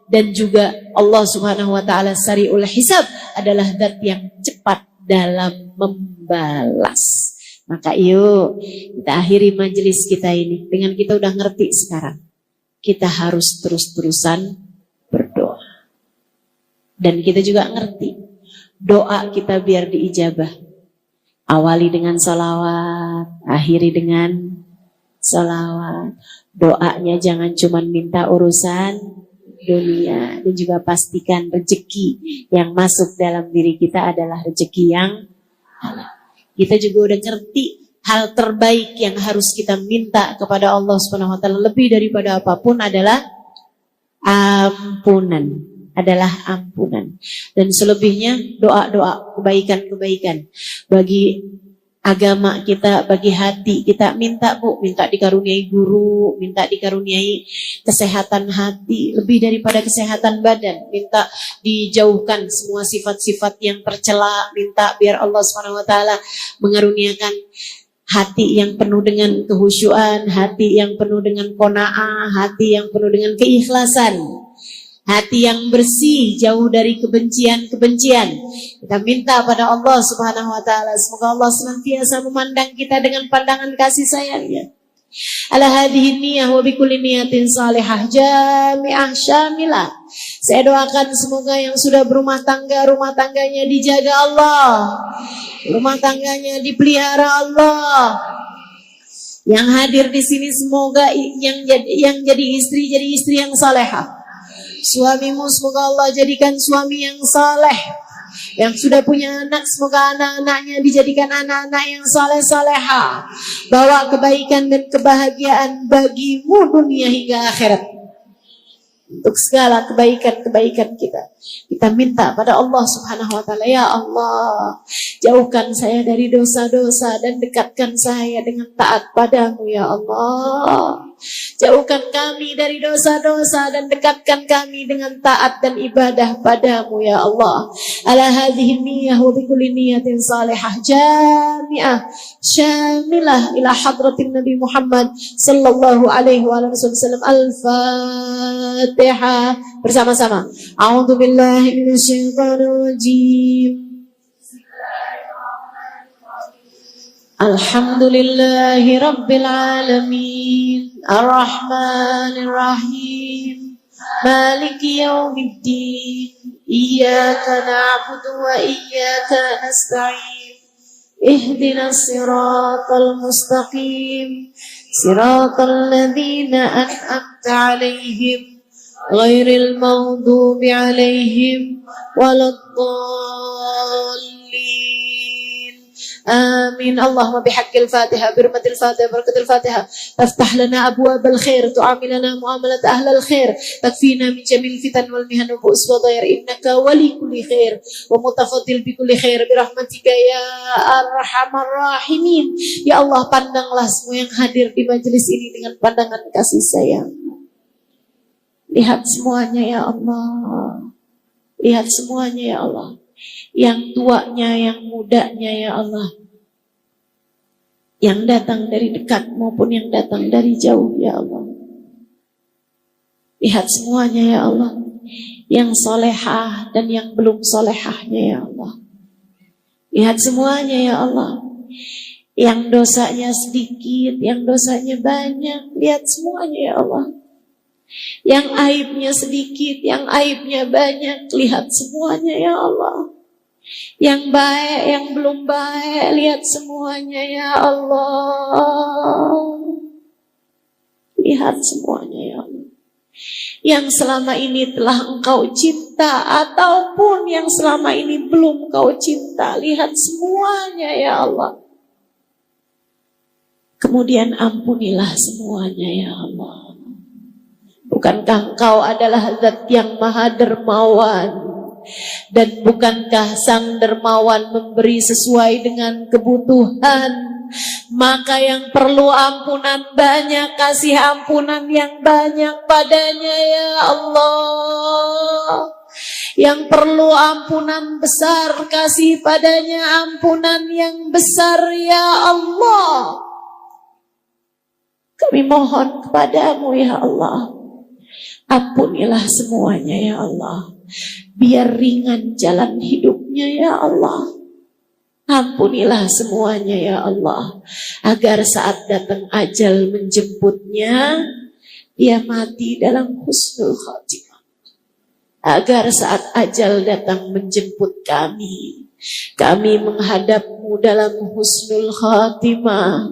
Dan juga Allah Subhanahu wa ta'ala sari'ul hisab, adalah zat yang cepat dalam membalas. Maka yuk kita akhiri majelis kita ini dengan kita udah ngerti sekarang. kita harus terus-terusan berdoa. Dan kita juga ngerti, doa kita biar diijabah. Awali dengan salawat, akhiri dengan salawat. Doanya jangan cuma minta urusan dunia. Dan juga pastikan rezeki yang masuk dalam diri kita adalah rezeki yang halal. Kita juga udah ngerti hal terbaik yang harus kita minta kepada Allah Subhanahu wa taala lebih daripada apapun adalah ampunan. Dan selebihnya doa-doa kebaikan-kebaikan bagi agama kita, bagi hati kita. Minta dikaruniai guru, minta dikaruniai kesehatan hati lebih daripada kesehatan badan, minta dijauhkan semua sifat-sifat yang tercela, minta biar Allah SWT mengaruniakan hati yang penuh dengan kehusyuan, hati yang penuh dengan qanaah, hati yang penuh dengan keikhlasan, hati yang bersih, jauh dari kebencian-kebencian. Kita minta pada Allah Subhanahu wa taala, semoga Allah senantiasa memandang kita dengan pandangan kasih sayangnya. Ala hadhihi niyyah wa bikulli niyatin salihah jami'ah syamilah. Saya doakan semoga yang sudah berumah tangga, rumah tangganya dijaga Allah, rumah tangganya dipelihara Allah. Yang hadir di sini semoga yang jadi istri yang salehah. Suamimu semoga Allah jadikan suami yang saleh. Yang sudah punya anak semoga anak-anaknya dijadikan anak-anak yang saleh-saleha. Bawa kebaikan dan kebahagiaan bagimu dunia hingga akhirat. Untuk segala kebaikan-kebaikan kita minta pada Allah Subhanahu wa taala, ya Allah, jauhkan saya dari dosa-dosa dan dekatkan saya dengan taat padamu ya Allah. Jauhkan kami dari dosa-dosa dan dekatkan kami dengan taat dan ibadah padamu ya Allah. Ala hadhihi niyyah wa bikulli niyatin salihah jami'ah syamilah ila hadratin Nabi Muhammad sallallahu alaihi wa sallam. Al-Fatihah bersama-sama. A'udzu billahi minasyaitonir rajim. Alhamdulillahi Rabbil Alamin Ar-Rahmanir Rahim Maliki Yawmiddin Iyyaka na'budu wa iyyaka nasta'in Ihdinas siratal mustaqim Siratal ladzina an'amta 'alaihim ghairil maghdubi 'alaihim waladdallin. آمين. اللهم بحق الفاتحة برمة الفاتحة بركة الفاتحة تفتح لنا أبواب الخير تعاملنا معاملة أهل الخير تكفينا من جميع الفتن والمهن والبؤس والضير إنك ولي كل خير ومتفضل بكل خير برحمتك يا أرحم الراحمين. Ya Allah, pandanglah semua yang hadir di majelis ini dengan pandangan kasih sayang. Lihat semuanya ya Allah, lihat semuanya ya Allah, yang tuanya, yang mudanya ya Allah, yang datang dari dekat maupun yang datang dari jauh ya Allah. Lihat semuanya ya Allah, yang solehah dan yang belum solehahnya ya Allah. Lihat semuanya ya Allah, yang dosanya sedikit, yang dosanya banyak. Lihat semuanya ya Allah, yang aibnya sedikit, yang aibnya banyak. Lihat semuanya ya Allah, yang baik, yang belum baik. Lihat semuanya ya Allah, lihat semuanya ya Allah. Yang selama ini telah Engkau cinta ataupun yang selama ini belum Engkau cinta, lihat semuanya ya Allah. Kemudian ampunilah semuanya ya Allah. Bukankah Engkau adalah Zat yang Maha Dermawan? Dan bukankah Sang Dermawan memberi sesuai dengan kebutuhan? Maka yang perlu ampunan banyak, kasih ampunan yang banyak padanya ya Allah. Yang perlu ampunan besar, kasih padanya ampunan yang besar ya Allah. Kami mohon kepadamu ya Allah, ampunilah semuanya ya Allah. Biar ringan jalan hidupnya ya Allah. Ampunilah semuanya ya Allah, agar saat datang ajal menjemputnya, ia mati dalam husnul khatimah. Agar saat ajal datang menjemput kami menghadapmu dalam husnul khatimah.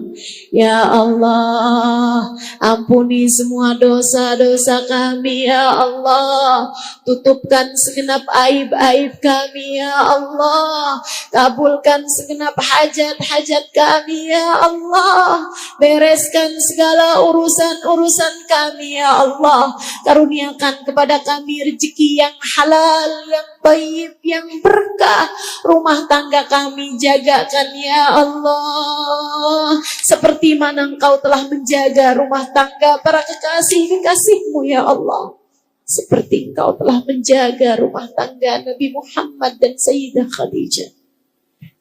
Ya Allah, ampuni semua dosa-dosa kami ya Allah. Tutupkan segenap aib-aib kami ya Allah. Kabulkan segenap hajat-hajat kami ya Allah. Bereskan segala urusan-urusan kami ya Allah. Karuniakan kepada kami rezeki yang halal, yang thayyib, yang berkah. Rumah tangga kami jagakan ya Allah, seperti mana Engkau telah menjaga rumah tangga para kekasih-kekasih-Mu ya Allah. Seperti Engkau telah menjaga rumah tangga Nabi Muhammad dan Sayyidah Khadijah.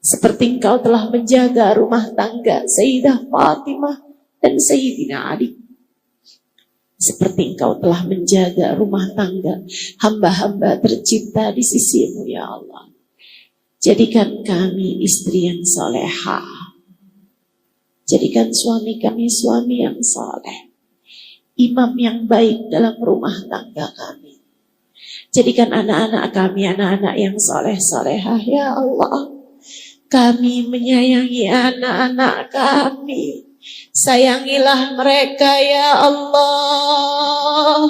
Seperti Engkau telah menjaga rumah tangga Sayyidah Fatimah dan Sayyidina Ali. Seperti Engkau telah menjaga rumah tangga hamba-hamba tercinta di sisi-Mu ya Allah. Jadikan kami istri yang salehah. Jadikan suami kami suami yang saleh. Imam yang baik dalam rumah tangga kami. Jadikan anak-anak kami anak-anak yang saleh-salehah ya Allah. Kami menyayangi anak-anak kami. Sayangilah mereka ya Allah.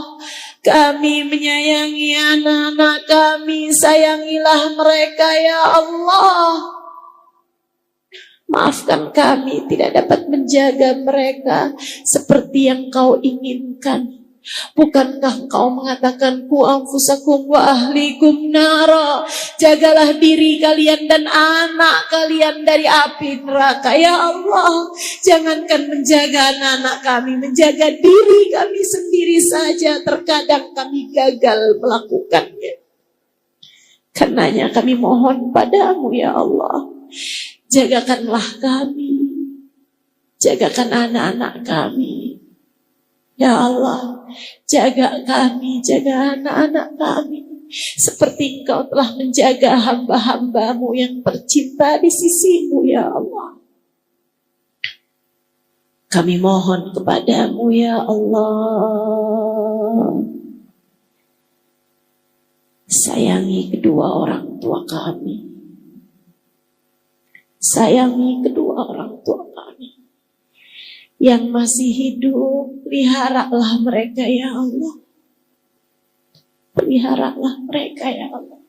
Kami menyayangi anak-anak kami, sayangilah mereka ya Allah. Maafkan kami tidak dapat menjaga mereka seperti yang Kau inginkan. Bukankah Engkau mengatakan ku anfusakum wa ahlikum nara, jagalah diri kalian dan anak kalian dari api neraka ya Allah. Jangankan menjaga anak-anak kami, menjaga diri kami sendiri saja terkadang kami gagal melakukannya. Karenanya kami mohon padamu ya Allah, jagakanlah kami, jagakan anak-anak kami ya Allah. Jaga kami, jaga anak-anak kami seperti Engkau telah menjaga hamba-hamba-Mu yang tercinta di sisi-Mu ya Allah. Kami mohon kepadamu ya Allah, sayangi kedua orang tua kami. Sayangi kedua orang tua kami yang masih hidup, peliharalah mereka ya Allah. Peliharalah mereka ya Allah.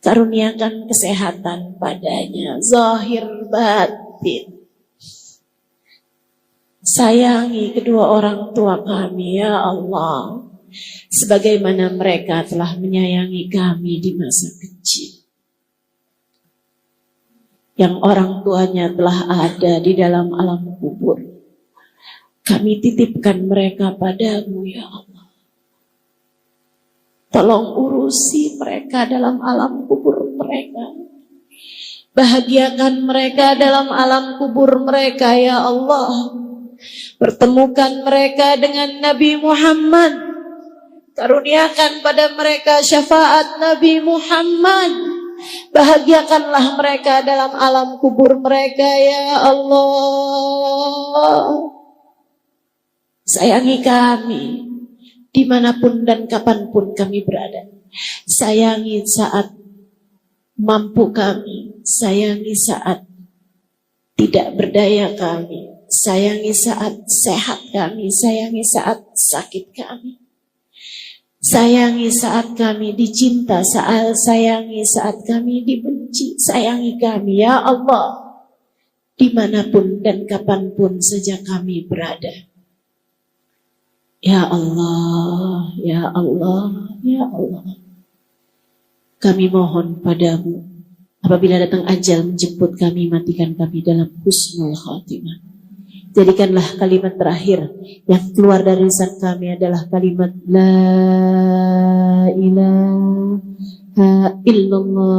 Karuniakan kesehatan padanya, zahir batin. Sayangi kedua orang tua kami ya Allah, sebagaimana mereka telah menyayangi kami di masa kecil. Yang orang tuanya telah ada di dalam alam kubur, kami titipkan mereka padamu ya Allah. Tolong urusi mereka dalam alam kubur mereka. Bahagiakan mereka dalam alam kubur mereka ya Allah. Pertemukan mereka dengan Nabi Muhammad. Karuniakan pada mereka syafaat Nabi Muhammad. Bahagiakanlah mereka dalam alam kubur mereka ya Allah. Sayangi kami dimanapun dan kapanpun kami berada. Sayangi saat mampu kami, sayangi saat tidak berdaya kami, sayangi saat sehat kami, sayangi saat sakit kami. Sayangi saat kami dicinta, sayangi saat kami dibenci. Sayangi kami ya Allah, dimanapun dan kapanpun saja kami berada. Ya Allah, ya Allah, ya Allah. Kami mohon padamu, apabila datang ajal menjemput kami, matikan kami dalam husnul khatimah. Jadikanlah kalimat terakhir yang keluar dari lisan kami adalah kalimat La ilaha illallah,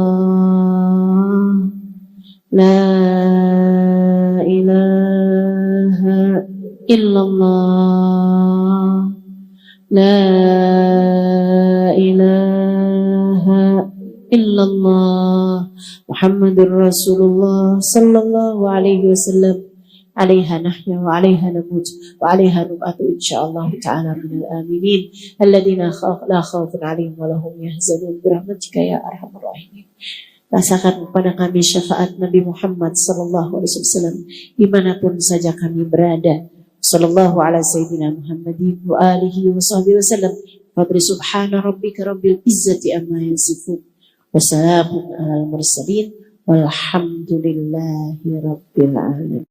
La ilaha illallah, La ilaha illallah, Muhammadur Rasulullah sallallahu alaihi wasallam. عليها نحيا وعليها نموت وعليها نبعث إن شاء الله تعالى من الآمنين الذين لا خوف عليهم ولا هم يحزنون برحمتك يا أرحم الراحمين. Rasakan kepada kami syafaat Nabi Muhammad sallallahu alaihi wasallam dimanapun saja kami berada. Sallallahu ala sayyidina Muhammadin wa alihi wa sahbihi wasallam. Fadri subhana rabbika rabbil izzati amma yasifun. Wa salamun alal mursalin walhamdulillahi rabbil alamin.